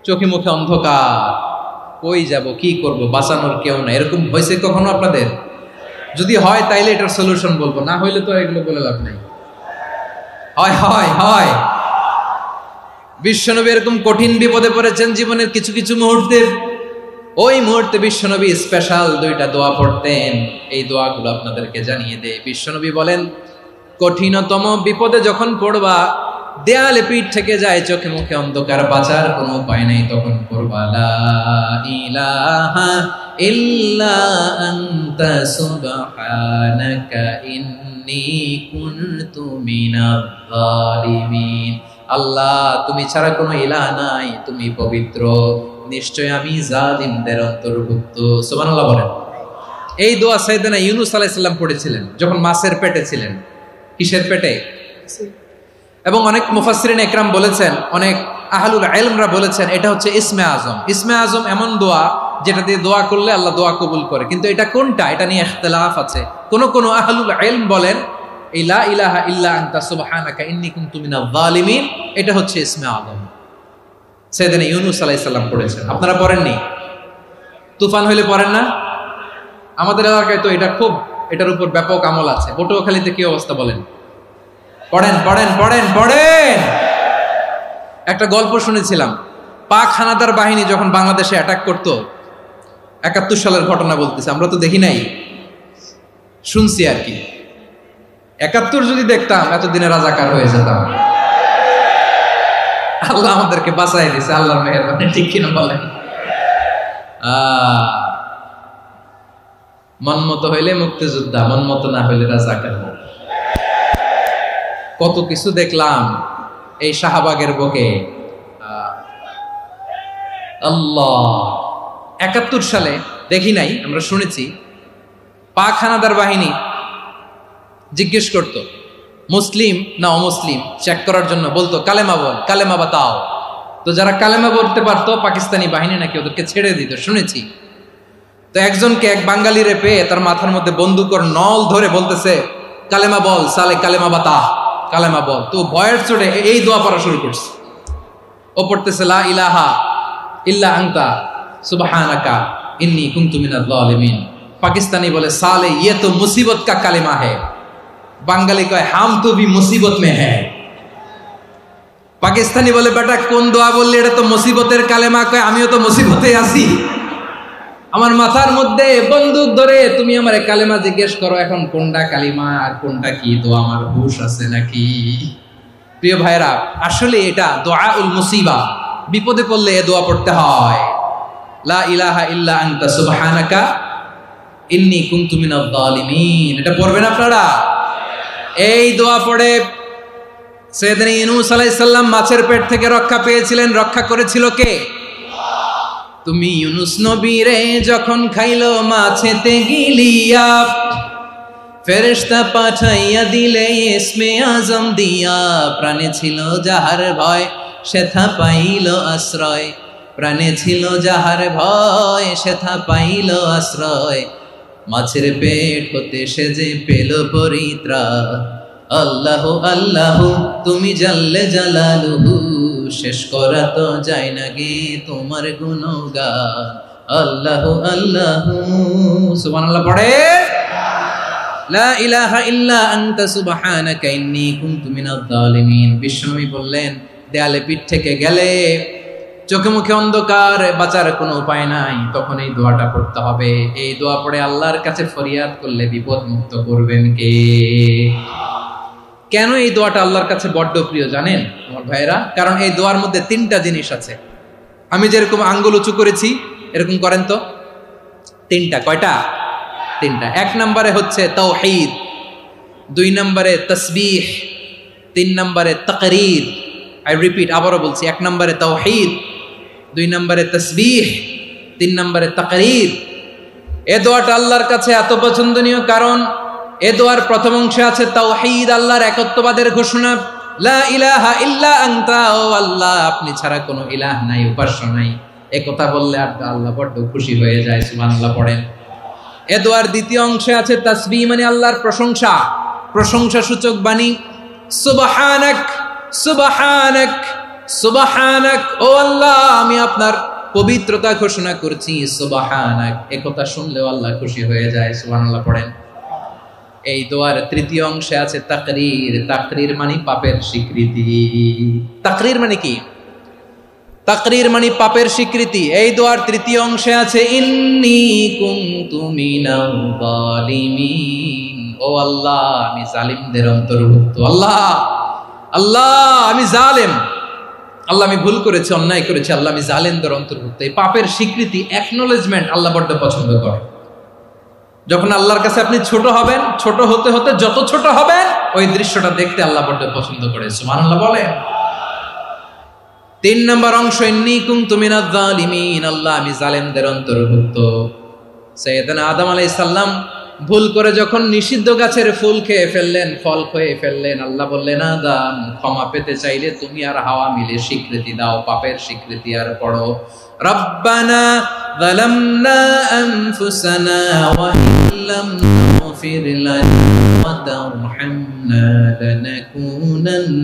চোখে মুখে অন্ধকার, কই যাব, কি করব, বাঁচানোর কেউ না, এরকম হয়েছে কখনো আপনাদের? যদি হয় তাইলে এটার সলিউশন বলবো, না হইলে তো এগুলো বলে লাভ নাই। হয় হয় হয় বিশ্বনবী এরকম কঠিন বিপদে পড়েছেন জীবনের কিছু কিছু মুহূর্তে। ওই মুহূর্তে বিশ্বনবী স্পেশাল দুইটা দোয়া পড়তেন। এই দোয়াগুলো আপনাদেরকে জানিয়ে দেয়। বিশ্বনবী বলেন, কঠিনতম বিপদে যখন পড়বা, দেয়ালে পিঠ থেকে যায়, চোখে মুখে অন্ধকার, বাঁচার কোনো উপায় নেই, তখন পড়বা লা ইলাহা ইল্লা আনতা সুবহানাকা ইন্নী কুনতু মিনাজ জালিমিন। আল্লাহ, তুমি ছাড়া কোনো ইলাহ নাই, তুমি পবিত্র, নিশ্চয় আমি জালিমদের অন্তর্ভুক্ত। সুবহানাল্লাহ বলেন। এই দোয়া সাইয়েদনা ইউনূস আলাইহিস সালাম পড়েছিলেন যখন মাছের পেটে ছিলেন। কিসের পেটে? এবং অনেক মুফাসসিরিন একরাম বলেছেন, অনেক আহলুল ইলমরা বলেছেন এটা হচ্ছে ইসমে আজম। ইসমে আজম এমন দোয়া যেটা দিয়ে দোয়া করলে আল্লাহ দোয়া কবুল করে, কিন্তু এটা কোনটা এটা নিয়ে ইখতিলাফ আছে। কোন আহলুল ইলম বলেন এই লা ইলাহা ইল্লা আনতা সুবহানাকা ইন্নী কুনতু মিনাজ জালিমিন, এটা হচ্ছে ইসমে আজম। সাইয়েদনা ইউনূস আলাইহিস সালাম পড়েছেন, আপনারা পড়েননি? তুফান হইলে পড়েন না? আমাদের এলাকায় তো এটা খুব, এটার উপর ব্যাপক আমল আছে। পটুয়াখালীতে কি অবস্থা বলেন? পড়েন পড়েন পড়েন পড়েন। একটা গল্প শুনেছিলাম, পাক হানাদার বাহিনী যখন বাংলাদেশে অ্যাটাক করত, ৭১ সালের ঘটনা বলতেছে, আমরা তো দেখি নাই, শুনছি আর কি। ৭১ যদি দেখতাম এতদিনে রাজাকার হয়ে যেতাম। আল্লাহ আমাদেরকে বাঁচাই দিয়েছে, আল্লাহর মেহেরবানি, ঠিক কিনা বলেন? মন মতো হইলে মুক্তিযোদ্ধা, মন মতো না হইলে রাজাকার। কত কিছু দেখলাম এই শাহবাগের বুকে। আল্লাহ, ৭১ সালে দেখি নাই, আমরা শুনেছি পাক হানাদার বাহিনী জিজ্ঞেস করত মুসলিম না অমুসলিম চেক করার জন্য, বলতো কালেমা বল, কালেমা বাতাও। তো যারা কালেমা বলতে পারতো পাকিস্তানি বাহিনী নাকি ওদেরকে ছেড়ে দিত, শুনেছি। তো একজনকে, এক বাঙালিরে পেয়ে তার মাথার মধ্যে বন্দুকর নল ধরে বলতেছে কালেমা বল, সালে কালেমা বাতা, কালেমা বল। তো ভয়ের চোটে এই দোয়া পড়া শুরু করছে। ও পড়তেছে লা ইলাহা ইল্লা আনতা সুবহানাকা ইন্নী কুনতু মিনাজ জালিমিন। পাকিস্তানি বলে সালে ইয়ে তো মুসিবত কা কালেমা है। বাঙালি কয় হাম তো ভি মুসিবত মে হ্যায়। পাকিস্তানি বলে বেটা কোন দোয়া বললি, এটা তো মুসিবতের কালেমা। কয় আমিও তো মুসিবতে আছি, আমার মাথার মধ্যে বন্দুক ধরে তুমি আমার কালেমা জিজ্ঞেস করো, এখন কোনটা কালিমা আর কোনটা কি, তো আমার হুশ আছে নাকি? প্রিয় ভাইরা, আসলে এটা দুআউল মুসিবা, বিপদে পড়লে এ দোয়া পড়তে হয়, লা ইলাহা ইল্লা আনতা সুবহানাকা ইন্নী কুনতু মিনাজ জালিমিন। এটা পড়বেন আপনারা। এই দোয়া পড়ে সাইয়েদনা ইউনূস আলাইহিস সালাম মাছের পেট থেকে রক্ষা পেয়েছিলেন। রক্ষা করেছিল কে? তুমি ইউনূস নবীরে যখন খাইলো মাছেতে গিলিয়া, ফেরেশতা পাঠাইয়া দিলে ইসমে আজম দিয়া, প্রাণে ছিল যাহার ভয় সেথা পাইল আশ্রয়, প্রাণে ছিল যাহার ভয় সেথা পাইল আশ্রয়, মাছের পেট হতে সে যে পেল পরিত্রাণ। আল্লাহু আল্লাহু তুমি জাল্লে জালালুহু, শেষ করা তো যায় না গে তোমার গুণগান। আল্লাহু আল্লাহু, সুবহানাল্লাহ পড়ে। লা ইলাহা ইল্লা আনতা সুবহানাকা ইন্নী কুনতু মিনাজ জালিমিন। বিশ্বনবী বললেন, দেয়ালে পিঠ থেকে গেলে, চোখে মুখে অন্ধকার, বাঁচার কোনো উপায় নাই, তখন এই দোয়াটা পড়তে হবে। এই দোয়া পড়ে আল্লাহর কাছে ফরিয়াদ করলে বিপদ মুক্ত করবেন কে? কেন এই দোয়াটা আল্লাহর কাছে বড্ড প্রিয় জানেন আমার ভাইয়েরা? কারণ এই দোয়ার মধ্যে তিনটা জিনিস আছে। আমি যেরকম আঙ্গুল উঁচু করেছি এরকম করেন তো। তিনটা। কয়টা? তিনটা। এক নম্বরে হচ্ছে তাওহীদ, দুই নম্বরে তাসবিহ, তিন নম্বরে তাকরীর। আই রিপিট, আবারও বলছি, এক নম্বরে তাওহীদ, দুই নম্বরে তাসবিহ, তিন নম্বরে তাকরীর। এ দোয়াটা আল্লাহর কাছে এত পছন্দনীয় কারণ এ দোয়ার প্রথম অংশে আছে তাওহীদ, আল্লাহর একত্ববাদের ঘোষণা। লা ইলাহা ইল্লা আনতা, ও আল্লাহ আপনি ছাড়া কোনো ইলাহ নাই, উপাস্য নাই। এ কথা বললে আল্লাহ বড্ড খুশি হয়ে যায়, সুবহানাল্লাহ পড়েন। এ দোয়ার দ্বিতীয় অংশে আছে তাসবিহ, মানে আল্লাহর প্রশংসা, প্রশংসা সূচক বাণী। সুবহানাক, সুবহানাক, সুবহানাক, ও আল্লাহ আমি আপনার পবিত্রতা ঘোষণা করছি, সুবহানাক। এ কথা শুনলেও আল্লাহ খুশি হয়ে যায়, সুবহানাল্লাহ পড়েন। এই দোয়ার তৃতীয় অংশে আছে তাকরীর, তাকরীর মানে পাপের স্বীকৃতি। তাকরীর মানে কি? তাকরীর মানে পাপের স্বীকৃতি। এই দোয়ার তৃতীয় অংশে আছে ইন্নী কুনতু মিনাল জালিমিন, ও আল্লাহ আমি জালিমদের অন্তর্ভুক্ত। আল্লাহ, আল্লাহ আমি জালেম, আল্লাহ আমি ভুল করেছি, অন্যায় করেছি, আল্লাহ আমি জালেমদের অন্তর্ভুক্ত। এই পাপের স্বীকৃতি, অ্যাকনলেজমেন্ট আল্লাহ বড্ড পছন্দ করে। যখন আল্লাহর কাছে আপনি ছোট হবেন, ছোট হতে হতে যত ছোট হবেন ওই দৃশ্যটা দেখতে আল্লাহ বড্ড পছন্দ করে, সুবহানাল্লাহ বলেন। তিন নম্বর অংশ ইন্নী কুনতু মিনাজ জালিমিন, আল্লাহ আমি জালেমদের অন্তর্ভুক্ত। সাইয়েদনা আদম আলাইহিস সালাম ভুল করে যখন নিষিদ্ধ গাছের ফুল খেয়ে ফেললেন, ফল খেয়ে ফেললেন, আল্লাহ বললেন আদম ক্ষমা পেতে চাইলে তুমি আর হাওয়া মিলে স্বীকৃতি দাও, পাপের স্বীকৃতি আর পড়ো, রব্বানা যালামনা আনফুসানা ওয়া ইল্লাম তাগফির লানা ওয়া তারহামনা লানাকুনান্না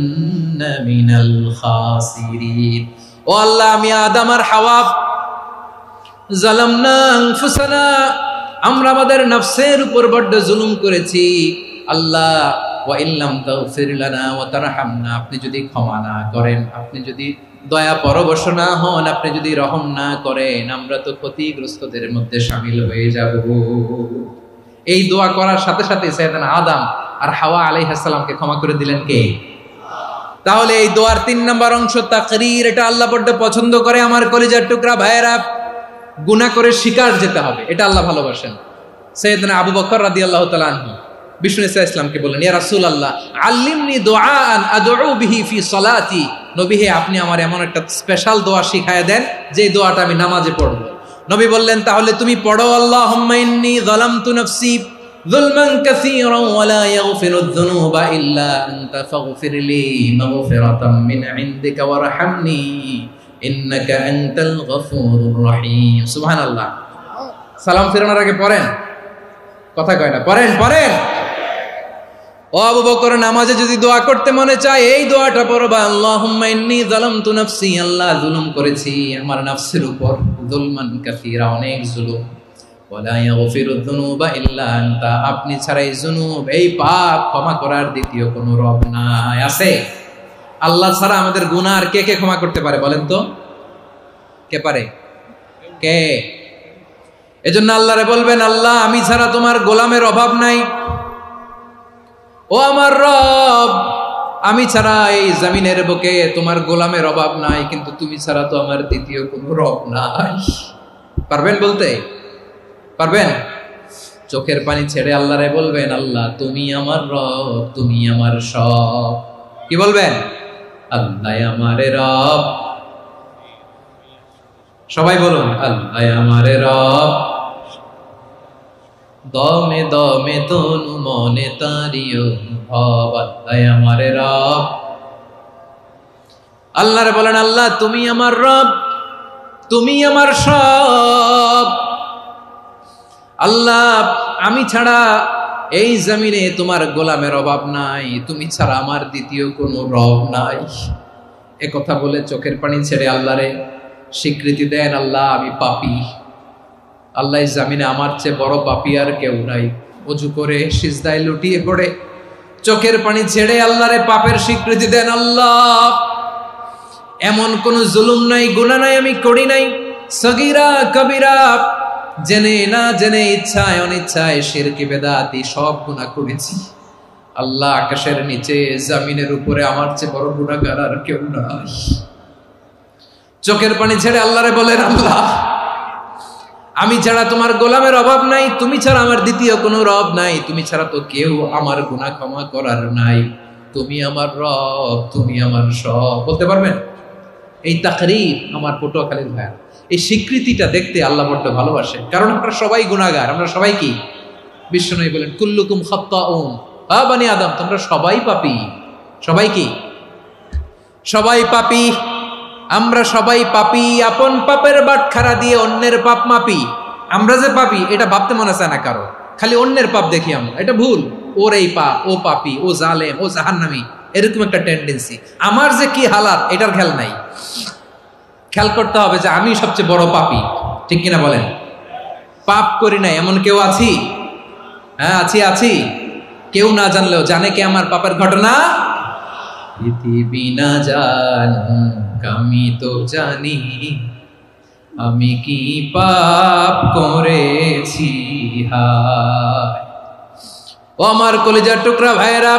মিনাল খাসিরিন। ও আল্লাহ আমি আদম আর হাওয়া, যালামনা আনফুসানা আমরা আমাদের নফসের উপর বড্ড জুলুম করেছি, আল্লাহ ওয়া ইল্লাম তাগফির লানা ওয়া তারহামনা আপনি যদি ক্ষমা না করেন, আপনি যদি দয়া পরবশ না হন, আপনি যদি রহম না করেন, আমরা তো ক্ষতিগ্রস্তদের মধ্যে শামিল হয়ে যাব। এই দোয়া করার সাথে সাথে সাইয়েদনা আদম আর হাওয়া আলাইহিস সালামকে ক্ষমা করে দিলেন কে? তাহলে এই দোয়ার তিন নম্বর অংশ তাকরীর, এটা আল্লাহ বড্ড পছন্দ করে। আমার কলিজার টুকরা ভাইয়েরা, গুনাহ করে শিকার যেতে হবে, এটা আল্লাহ ভালোবাসেন। সাইয়েদনা আবু বকর রাদিয়াল্লাহু তাআলা আনহু বিষ্ণু ইসলামকে বললেন, ইয়া রাসূলুল্লাহ আল্লিমনি দুআআন আদউ বিহি ফি সালাতি, নবী হে আপনি আমার এমন একটা স্পেশাল দোয়া শিখায়া দেন যে দোয়াটা আমি নামাজে পড়ব। নবী বললেন, তাহলে তুমি পড়ো, আল্লাহুম্মা ইন্নী যালামতু নাফসি যুলমান কাসীরান ওয়া লা ইয়াগফিরুয যুনুবা ইল্লা আনতা ফাগফিরলি মাগফিরাতাম মিন ইনদিকা ওয়ারহামনি ইন্নাকা আনতাল গফুরুর রহিম। সুবহানাল্লাহ। সালাম ফিরানোর আগে পড়েন, কথা কয় না, পড়েন পড়েন। ও আবু বকর, নামাজে যদি দোয়া করতে মনে চায় এই দোয়াটা পড়বা, আল্লাহুম্মা ইন্নী যালামতু নাফসি, আল্লাহ জুলুম করেছি আমার নফসের উপর, যুলমান কাসীরা অনেক জুলুম, ওয়া লা ইয়াগফিরুয যুনুবা ইল্লা আনতা আপনি ছাড়া এই জুনুব, এই পাপ ক্ষমা করার দ্বিতীয় কোনো রব নাই। আছে? আল্লাহ ছাড়া আমাদের গুনাহ আর কে কে ক্ষমা করতে পারে বলেন তো? কে পারে? কে? এজন্য আল্লাহরে বলবেন, আল্লাহ আমি ছাড়া তোমার গোলামের অভাব নাই, ও আমার রব আমি ছাড়া এই জমিনের বুকে তোমার গোলামের অভাব নাই, কিন্তু তুমি ছাড়া তো আমার দ্বিতীয় কোনো রব নাই। পারবেন বলতে? পারবেন? চোখের পানি ছেড়ে আল্লাহরে বলবেন, আল্লাহ তুমি আমার রব, তুমি আমার সব। কি বলবেন? আল্লাহ আমারে রব। সবাই বলুন, আল্লাহ আমারে রব, দমে দমে তনু মনে তারি অনুভব, আল্লাহ আমারে রব। আল্লাহরে বলেন, আল্লাহ তুমি আমার রব, তুমি আমার সব। আল্লাহ আমি ছাড়া এই জমিনে তোমার গোলামের অভাব নাই, তুমি ছাড়া আমার দ্বিতীয় কোনো রব নাই। এ কথা বলে চোখের পানি ছেড়ে আল্লাহরে স্বীকৃতি দেন, আল্লাহ আমি পাপী, আল্লাহ জামিনে আমার চেয়ে বড় পাপী আর কেউ নাই, ওযু করে সিজদায় লুটিয়ে পড়ে চোখের পানি ছেড়ে আল্লাহরে পাপের স্বীকৃতি দেন। আল্লাহ, এমন কোন জুলুম নাই, গুনাহ নাই আমি করি নাই, সগীরা কবিরা, জেনে না জেনে, ইচ্ছায় অনিচ্ছায়, শিরকি বেদাতি সব গুনাহ করেছি। আল্লাহ, আকাশের নিচে জমিনের উপরে আমার চেয়ে বড় গুনাহগার আর কেউ নাই। চোখের পানি ছেড়ে আল্লাহরে বলেন, আল্লাহ, আমি ছাড়া তোমার গোলামের অভাব নাই, তুমি ছাড়া আমার দ্বিতীয় কোনো রব নাই, তুমি ছাড়া তো কেউ আমার গুনাহ ক্ষমা করার নাই, তুমি আমার রব, তুমি আমার সব। বলতে পারবেন? এই তাকরীর আমার পটুয়াখালীর ভাইয়া, এই স্বীকৃতিটা দেখতে আল্লাহ বড্ড ভালোবাসে, কারণ আমরা সবাই গুনাহগার। আমরা সবাই কি? বিশ্বনবী বলেন, কুল্লুকুম খাত্তাউন, আ বানি আদম, তোমরা সবাই পাপী। সবাই কি? সবাই পাপী। আমরা সবাই পাপী। আপন পাপের বাটখারা দিয়ে অন্যের পাপ মাপি। আমরা যে পাপী এটা ভাবতে মনে চায় না কারো, খালি অন্যের পাপ দেখি আমরা, এটা ভুল। ওর এই পাপ, ও পাপী, ও জালেম, ও জাহান্নামী, এরকম একটা টেন্ডেন্সি। আমার যে কি হালাত এটার খেয়াল নাই। খেয়াল করতে হবে যে আমি সবচেয়ে বড় পাপী, ঠিক কিনা বলেন? পাপ করি নাই এমন কেউ আছি? হ্যাঁ, আছি। কেউ না জানলেও জানে কে আমার পাপের ঘটনা? পৃথিবী না জানুক আমি তো জানি, আমি কি পাপ করেছি। হায় ও আমার কলিজার টুকরা ভাইয়েরা,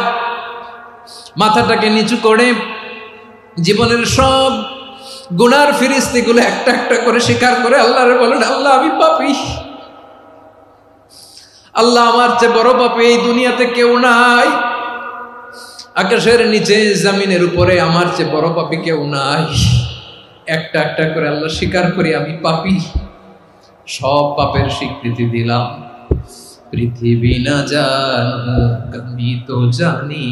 মাথাটাকে নিচু করে জীবনের সব গুনার ফিরিস্তিগুলো একটা একটা করে স্বীকার করে আল্লাহরে বলেন, আল্লাহ, আমি পাপী। আল্লাহ, আমার চেয়ে বড় পাপী এই দুনিয়াতে কেউ নাই। আকাশের নিচে জমিনের উপরে আমার চেয়ে বড় পাপী কেউ নাই। একটা একটা করে আল্লাহ স্বীকার করি আমি পাপী। সব পাপের স্বীকৃতি দিলাম। পৃথিবী না জানুক আমি তো জানি,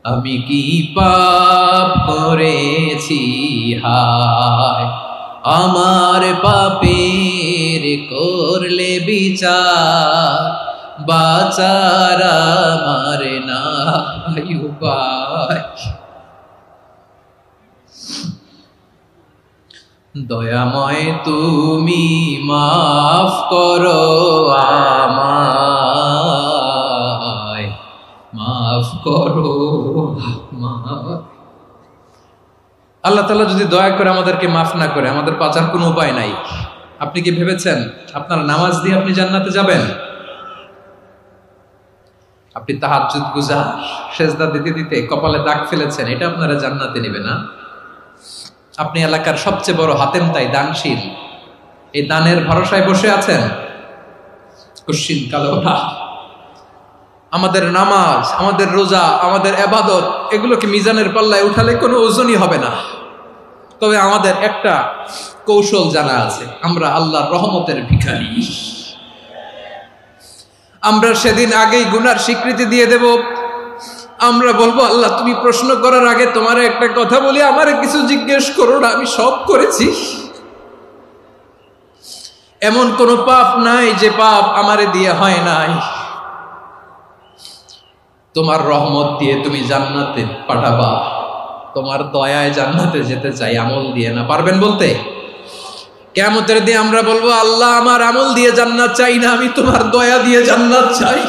আমি কি পাপ করেছি। হায় আমার পাপের করলে বিচার, বাঁচার আমার নাই উপায়। দয়াময় তুমি মাফ করো আমায়, মাফ করো আমায়। আল্লাহ তাআলা যদি দয়া করে আমাদেরকে মাফ না করে, আমাদের বাঁচার কোনো উপায় নাই। আপনি কি ভেবেছেন আপনার নামাজ দিয়ে আপনি জান্নাতে যাবেন? আপনি তাহাজ্জুদ গুজার, সেজদা দিতে দিতে কপালে দাগ ফেলেছেন, এটা আপনারা জান্নাতে নেবে না। আপনি এলাকার সবচেয়ে বড় হাতেম তাই দানশীল, এই দানের ভরসায় বসে আছেন, কুশ্চিন কালো না। আমাদের নামাজ, আমাদের রোজা, আমাদের ইবাদত, এগুলোকে মিজানের পাল্লায় উঠালে কোনো ওজনই হবে না। তবে আমাদের একটা কৌশল জানা আছে, আমরা আল্লাহর রহমতের ভিখারি। আমরা সেদিন আগেই গুনার স্বীকৃতি দিয়ে দেব। আমরা বলবো, আল্লাহ, তুমি প্রশ্ন করার আগে তোমার একটা কথা বলি, আমারে কিছু জিজ্ঞেস করো না, আমি সব করেছি। এমন কোন পাপ নাই যে পাপ আমারে দিয়ে হয় নাই। তোমার রহমত দিয়ে তুমি জান্নাতে পাঠাবা, তোমার দয়ায় জান্নাতে যেতে চাই, আমল দিয়ে না। পারবেন বলতে? কিয়ামতের দিন আমরা বলবো, আল্লাহ, আমার আমল দিয়ে জান্নাত চাই না, আমি তোমার দয়া দিয়ে জান্নাত চাই।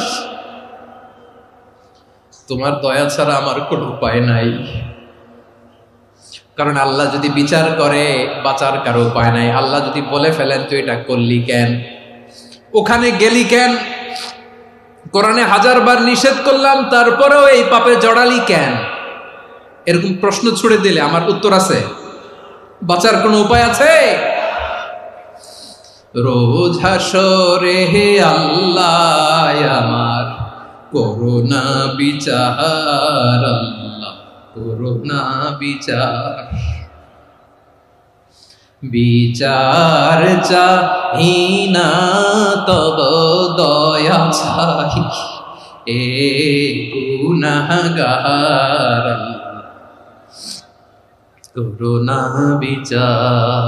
তোমার দয়া ছাড়া আমার কোনো উপায় নাই। কারণ আল্লাহ যদি বিচার করে, বাঁচার কারো উপায় নাই। আল্লাহ যদি বলে ফেলেন তুই এটা করলি কেন, ওখানে গেলি কেন, কোরআনে 1000 বার নিষেধ করলাম তারপরেও এই পাপে জড়ালি কেন, এরকম প্রশ্ন ছুড়ে দিলে আমার উত্তর আছে? বাঁচার কোনো উপায় আছে? রোজ হাসরে হে আল্লাহ আমার করুণা বিচার, আল্লাহ করুণা বিচার। বিচার চাহি না তব দয়া চাই, এ গুনাহগার, করুণা বিচার।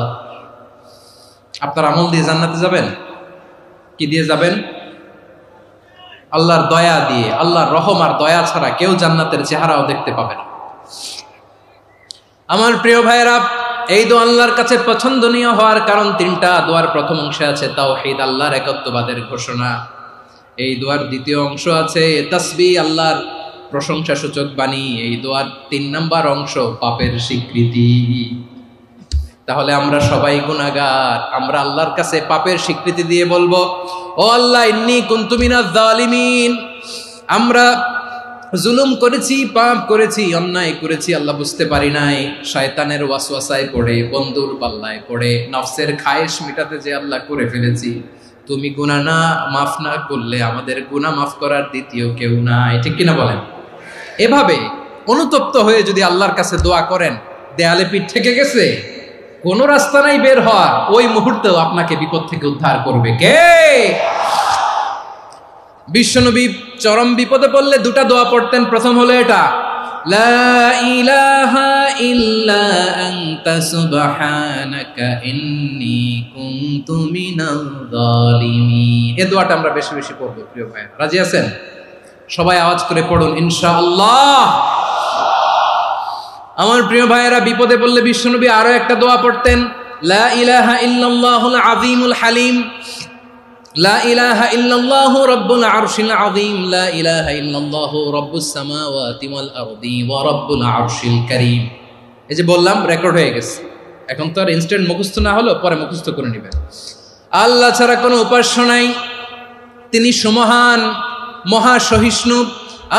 আপনার আমল দিয়ে জান্নাতে যাবেন? কি দিয়ে যাবেন? আল্লাহর দয়া দিয়ে। আল্লাহর রহম আর দয়া ছাড়া কেউ জান্নাতের চেহারাও দেখতে পাবে না। আমার প্রিয় ভাইয়েরা, এই দোয়া আল্লাহর কাছে পছন্দনীয় হওয়ার কারণ 3টা। দোয়ার প্রথম অংশে আছে তাওহীদ, আল্লাহর একত্ববাদের ঘোষণা। এই দোয়ার দ্বিতীয় অংশ আছে তাসবিহ, আল্লাহর প্রশংসা সূচক বাণী। এই দোয়ার 3 নাম্বার অংশ পাপের স্বীকৃতি। তাহলে আমরা সবাই গুনাহগার, আমরা আল্লাহর কাছে পাপের স্বীকৃতি দিয়ে বলবো, ও আল্লাহ ইন্নী কুনতু মিনাজ জালিমিন, আমরা জুলুম করেছি, পাপ করেছি, অন্যায় করেছি, আল্লাহ বুঝতে পারি নাই, শয়তানের ওয়াসওয়াসায় পড়ে, বন্ধুর পাল্লায় পড়ে, নফসের খায়েশ মিটাতে যে আল্লাহ করে ফেলেছি। তুমি গুনাহ না মাফ না করলে আমাদের গুনাহ মাফ করার দ্বিতীয় কেউ নাই, ঠিক কিনা বলেন? এভাবে অনুতপ্ত হয়ে যদি আল্লাহর কাছে দোয়া করেন, দেয়ালে পিঠ থেকে গেছে, কোনো রাস্তা নাই বের হওয়ার, ওই মুহূর্তেও আপনাকে বিপদ থেকে উদ্ধার করবে কে? বিশ্বনবী চরম বিপদে পড়লে 2টা দোয়া পড়তেন। প্রথম হলো এটা, লা ইলাহা ইল্লা আনতা সুবহানাকা ইন্নী কুনতু মিনাল জালিমিন। এই দোয়াটা আমরা বেশি বেশি পড়ব প্রিয় ভাইরা, রাজি আছেন? সবাই আওয়াজ করে পড়ুন ইনশাআল্লাহ। আমার প্রিয় ভাইয়েরা, বিপদে পড়লে বিশ্বনবী আরো একটা দোয়া পড়তেন, লা ইলাহা ইল্লাল্লাহুল আযীমুল হালিম, লা ইলাহা ইল্লাল্লাহু রাব্বুল আরশিল আযীম, লা ইলাহা ইল্লাল্লাহু রাব্বুস সামাওয়াতি ওয়াল আরদি ওয়া রাব্বুল আরশিল কারীম। এই যে বললাম, রেকর্ড হয়ে গেছে, এখন তো আর ইনস্ট্যান্ট মুখস্থ না হলো, পরে মুখস্থ করে নেবেন। আল্লাহ ছাড়া কোনো উপাস্য নাই, তিনি সুমহান, মহা সহিষ্ণু।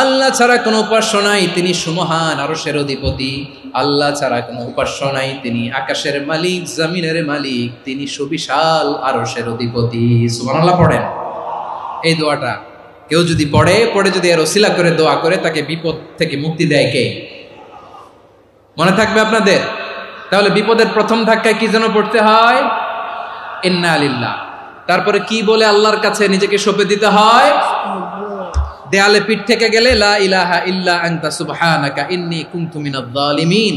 আল্লাহ ছাড়া কোনো উপাস্য নাই, তিনি সুমহান, আরশের অধিপতি। আল্লাহ ছাড়া কোনো উপাস্য নাই, তিনি আকাশের মালিক, জমিনের মালিক, তিনি সুবিশাল আরশের অধিপতি। সুবহানাল্লাহ পড়েন। এই দোয়াটা কেউ যদি পড়ে যদি এর ওসিলা করে দোয়া করে, তাকে বিপদ থেকে মুক্তি দেয় কে? মনে থাকবে আপনাদের? তাহলে বিপদের প্রথম ধাক্কায় কি যেন পড়তে হয়? ইন্না লিল্লাহ। তারপরে কি বলে আল্লাহর কাছে নিজেকে সঁপে দিতে হয়? দেয়ালে পিঠ থেকে গেলে লা ইলাহা ইল্লা আনতা সুবহানাকা ইন্নী কুনতু মিনাজ জালিমিন।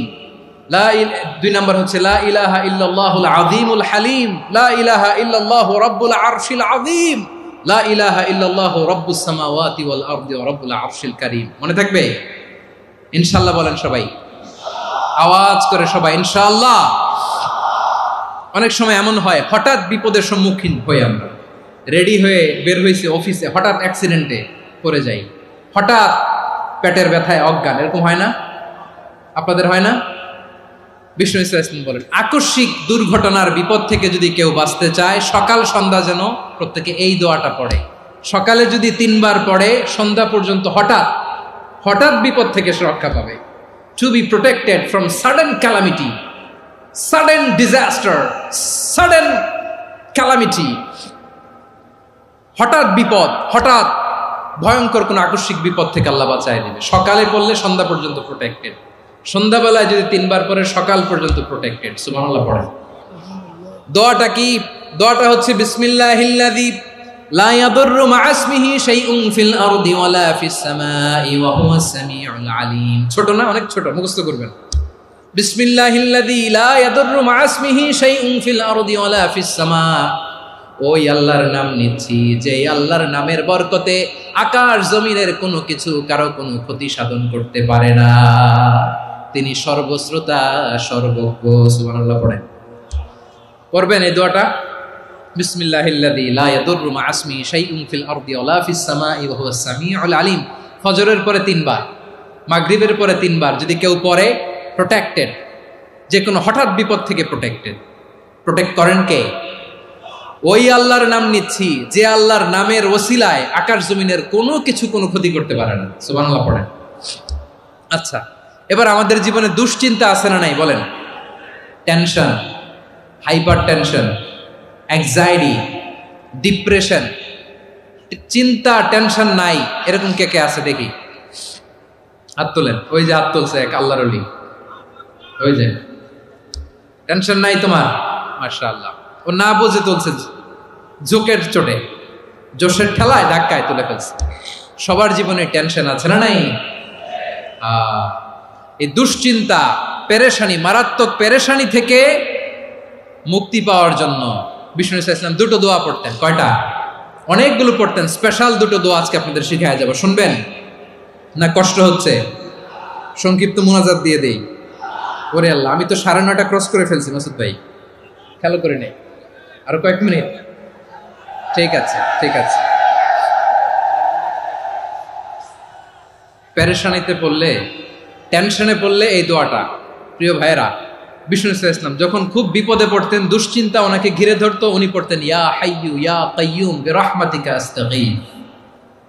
2 নাম্বার হচ্ছে লা ইলাহা ইল্লাল্লাহুল আযীমুল হালিম, লা ইলাহা ইল্লাল্লাহু রাব্বুল আরশিল আযীম, লা ইলাহা ইল্লাল্লাহু রাব্বুস সামাওয়াতি ওয়াল আরদি ওয়া রাব্বুল আরশিল কারীম। মনে থাকবে? ইনশাআল্লাহ বলেন সবাই, আওয়াজ করে সবাই ইনশাআল্লাহ। অনেক সময় এমন হয়, হঠাৎ বিপদের সম্মুখীন হয়ে আমরা রেডি হয়ে বের হয়েছি অফিসে, হঠাৎ অ্যাক্সিডেন্টে পড়ে যাই, হঠাৎ পেটের ব্যথায় অজ্ঞান, এরকম হয় না? আপনাদের হয় না? বিষ্ণু ইসলাম বলেন, আকস্মিক দুর্ঘটনার বিপদ থেকে যদি কেউ বাঁচতে চায়, সকাল সন্ধ্যা যেন প্রত্যেকে এই দোয়াটা পড়ে। সকালে যদি 3 বার পড়ে, সন্ধ্যা পর্যন্ত হঠাৎ বিপদ থেকে সে রক্ষা পাবে। To be protected from sudden calamity, sudden disaster, sudden calamity, হঠাৎ বিপদ, হঠাৎ ভয়ঙ্কর কোন আকস্মিক বিপদ থেকে আল্লাহ বাঁচায় দেবে। সকালে পড়লে সন্ধ্যা পর্যন্ত প্রোটেক্টেড, সন্ধ্যাবেলায় যদি 3 বার পরে সকাল পর্যন্ত প্রোটেক্টেড। সুবহানাল্লাহ পড়েন। দোয়াটা কি? দোয়াটা হচ্ছে বিসমিল্লাহিল্লাযী লা ইয়াদুররু মা ইসমিহি শাইউন ফিল আরদি ওয়ালা ফিস সামাই ওয়া হুয়াস সামিউল আলিম। ছোট না? অনেক ছোট, মুখস্থ করবেন। বিসমিল্লাহিল্লাযী লা ইয়াদুররু মা ইসমিহি শাইউন ফিল আরদি ওয়ালা ফিস সামা। ওই আল্লাহর নাম নিচ্ছি, যে আল্লাহর নামের বরকতে আকাশ জমিনের কোনো কিছু কারো কোনো ক্ষতি সাধন করতে পারে না। তিনি সর্বশ্রোতা, সর্বজ্ঞ। সুবহানাল্লাহ পড়েন। পড়বেন এই দোয়াটা, বিসমিল্লাহিল্লাযী লা ইয়াদুররু মা ইসমিহি শাইউন ফিল আরদি ওয়ালা ফিস সামাই ওয়া হুয়াস সামিউল আলিম। ফজরের পরে 3 বার, মাগরিবের পরে 3 বার যদি কেউ পড়ে, প্রোটেক্টেড, যে কোনো হঠাৎ বিপদ থেকে প্রোটেক্টেড। প্রোটেক্ট করেন কে? ওই আল্লাহর নাম নিচ্ছি, যে আল্লাহর নামের ওসিলায় আকাশ জমিনের কোনো কিছু কোনো ক্ষতি করতে পারে না। সুবহানাল্লাহ পড়েন। আচ্ছা, এবার আমাদের জীবনে দুশ্চিন্তা আছে না নাই বলেন? Tension, hyper tension, anxiety, depression, চিন্তা, টেনশন নাই, এরকম কে কে আছে দেখি? হাত তোলেন। ওই যে হাত তুলছে এক আল্লাহর ওলি, ওই যে। টেনশন নাই তোমার? মাশাআল্লাহ। ও না বুঝে তুলছে, জোকের চোটে, জোশের ঠেলায় ধাক্কায় তুলে ফেলছে। সবার জীবনে টেনশন আছে না নাই? এই দুশ্চিন্তা, পেরেশানি, মারাত্মক পেরেশানি থেকে মুক্তি পাওয়ার জন্য বিষ্ণু ইসলাম 2টো দোয়া পড়তেন। কয়টা? অনেকগুলো পড়তেন। স্পেশাল 2টো দোয়া আজকে আপনাদের শিখায় যাব, শুনবেন না? কষ্ট হচ্ছে? সংক্ষিপ্ত মুনাজাত দিয়ে দেই। ওরে আল্লাহ, আমি তো 9:30 ক্রস করে ফেলছি মাসুদ ভাই, খেয়াল করে নেই। আরো কয়েক মিনিট? ঠিক আছে, ঠিক আছে। পেরেশানিতে পড়লে, টেনশনে পড়লে এই দোয়াটা, প্রিয় ভাইয়েরা, বিষ্ণু ইসলাম যখন খুব বিপদে পড়তেন, দুশ্চিন্তা ওনাকে ঘিরে ধরতো, উনি পড়তেন ইয়া হাইয়ু ইয়া কাইয়ুম বিরহমাতিকা আস্তাগীথ,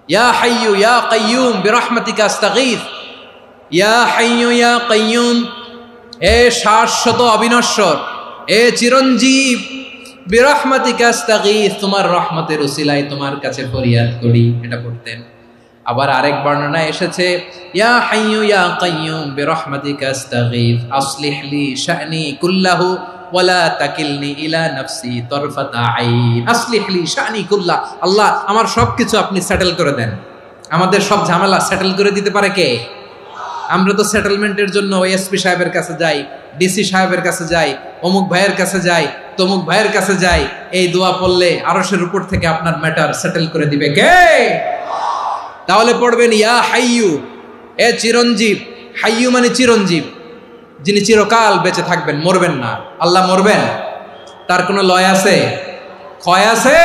ইয়া হাইয়ু ইয়া কাইয়ুম বিরহমাতিকা আস্তাগীথ, ইয়া হাইয়ু ইয়া কাইয়ুম, এ শাশ্বত অবিনশ্বর, এ চিরঞ্জীব, বিরহমাতিকা আস্তাগীথ, তোমার রহমতের উসিলায় তোমার কাছে ফরিয়াদ করি, এটা পড়তেন। আবার আরেক বর্ণনায় এসেছে ইয়া হাইয়ু ইয়া কাইয়ুম বিরহমাতিকা আস্তাগীথ আসলিহ লি শা'নি কুল্লাহু ওয়ালা তাকিলনি ইলা নাফসি তারফাতা আইন। আসলিহ লি শা'নি কুল্লাহ, আল্লাহ আমার সবকিছু আপনি সেটেল করে দেন, আমাদের সব ঝামেলা সেটেল করে দিতে পারে কে? আমরা তো সেটেলমেন্টের জন্য এসপি সাহেবের কাছে যাই, ডিসি সাহেবের কাছে যাই, অমুক ভাইয়ের কাছে যাই, তমুক ভাইয়ের কাছে যাই। এই দোয়া পড়লে আরশের উপর থেকে আপনার ম্যাটার সেটেল করে দিবে কে? তাহলে পড়বেন ইয়া হাইয়ু, এ চিরঞ্জীব, হাইয়ু মানে চিরঞ্জীব, যিনি চিরকাল বেঁচে থাকবেন, মরবেন না। আল্লাহ মরবেন? তার কোনো লয় আছে? ক্ষয় আছে?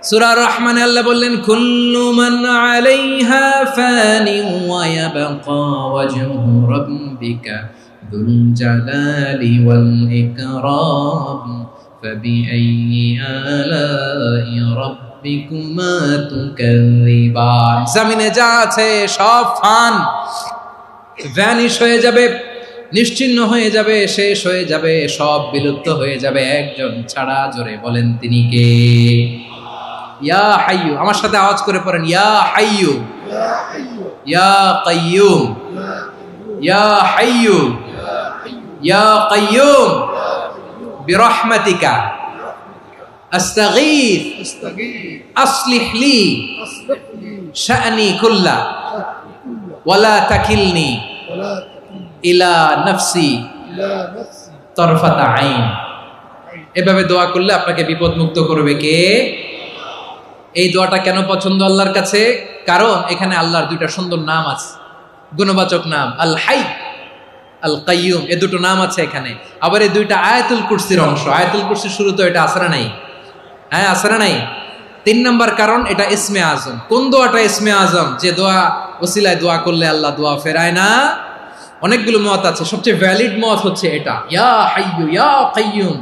সূরা রহমানে আল্লাহ বললেন কুল্লু মান আলাইহা ফানি ওয়া ইয়াবকা ওয়াজহু রাব্বিকা যুল জালালি ওয়াল ইকরাম ফাবিআইয়ি আলাই রাব্বিকুমা তুকাযিবান। জমিনে যা আছে সব ফান, ভ্যানিশ হয়ে যাবে, নিশ্চিহ্ন হয়ে যাবে, শেষ হয়ে যাবে, সব বিলুপ্ত হয়ে যাবে, একজন ছাড়া। জোরে বলেন তিনি কে? ইয়া হাইয়ু, আমার সাথে আওয়াজ করে পড়েন ইয়া হাইয়ু ইয়া কাইয়ুম ইয়া হাইয়ু ইয়া কাইয়ুম বিরহমাতিকা আস্তাগীথ আসলিহ লি শা'নি কুল্লা ওয়ালা তাকিলনি ইলা নাফসি তারফাতা আইন। এভাবে দোয়া করলে আপনাকে বিপদ মুক্ত করবে কে? এই দোয়াটা কেন পছন্দ আল্লাহর কাছে? কারণ এখানে আল্লাহর দুইটা সুন্দর নাম আছে, গুণবাচক নাম, আল হাই, আল কাইয়ুম, এই দুটো নাম আছে এখানে। আবার এই দুইটা আয়াতুল কুরসির অংশ। আয়াতুল কুরসির শুরু তো এটা আসরা নাই, হ্যাঁ আসরা নাই। 3 নম্বর কারণ এটা ইসমে আজম। কোন দোয়াটা ইসমে আজম? যে দোয়া ওসিলায় দোয়া করলে আল্লাহ দোয়া ফেরায় না। অনেকগুলো মত আছে, সবচেয়ে ভ্যালিড মত হচ্ছে এটা, ইয়া হাইয়ু ইয়া কাইয়ুম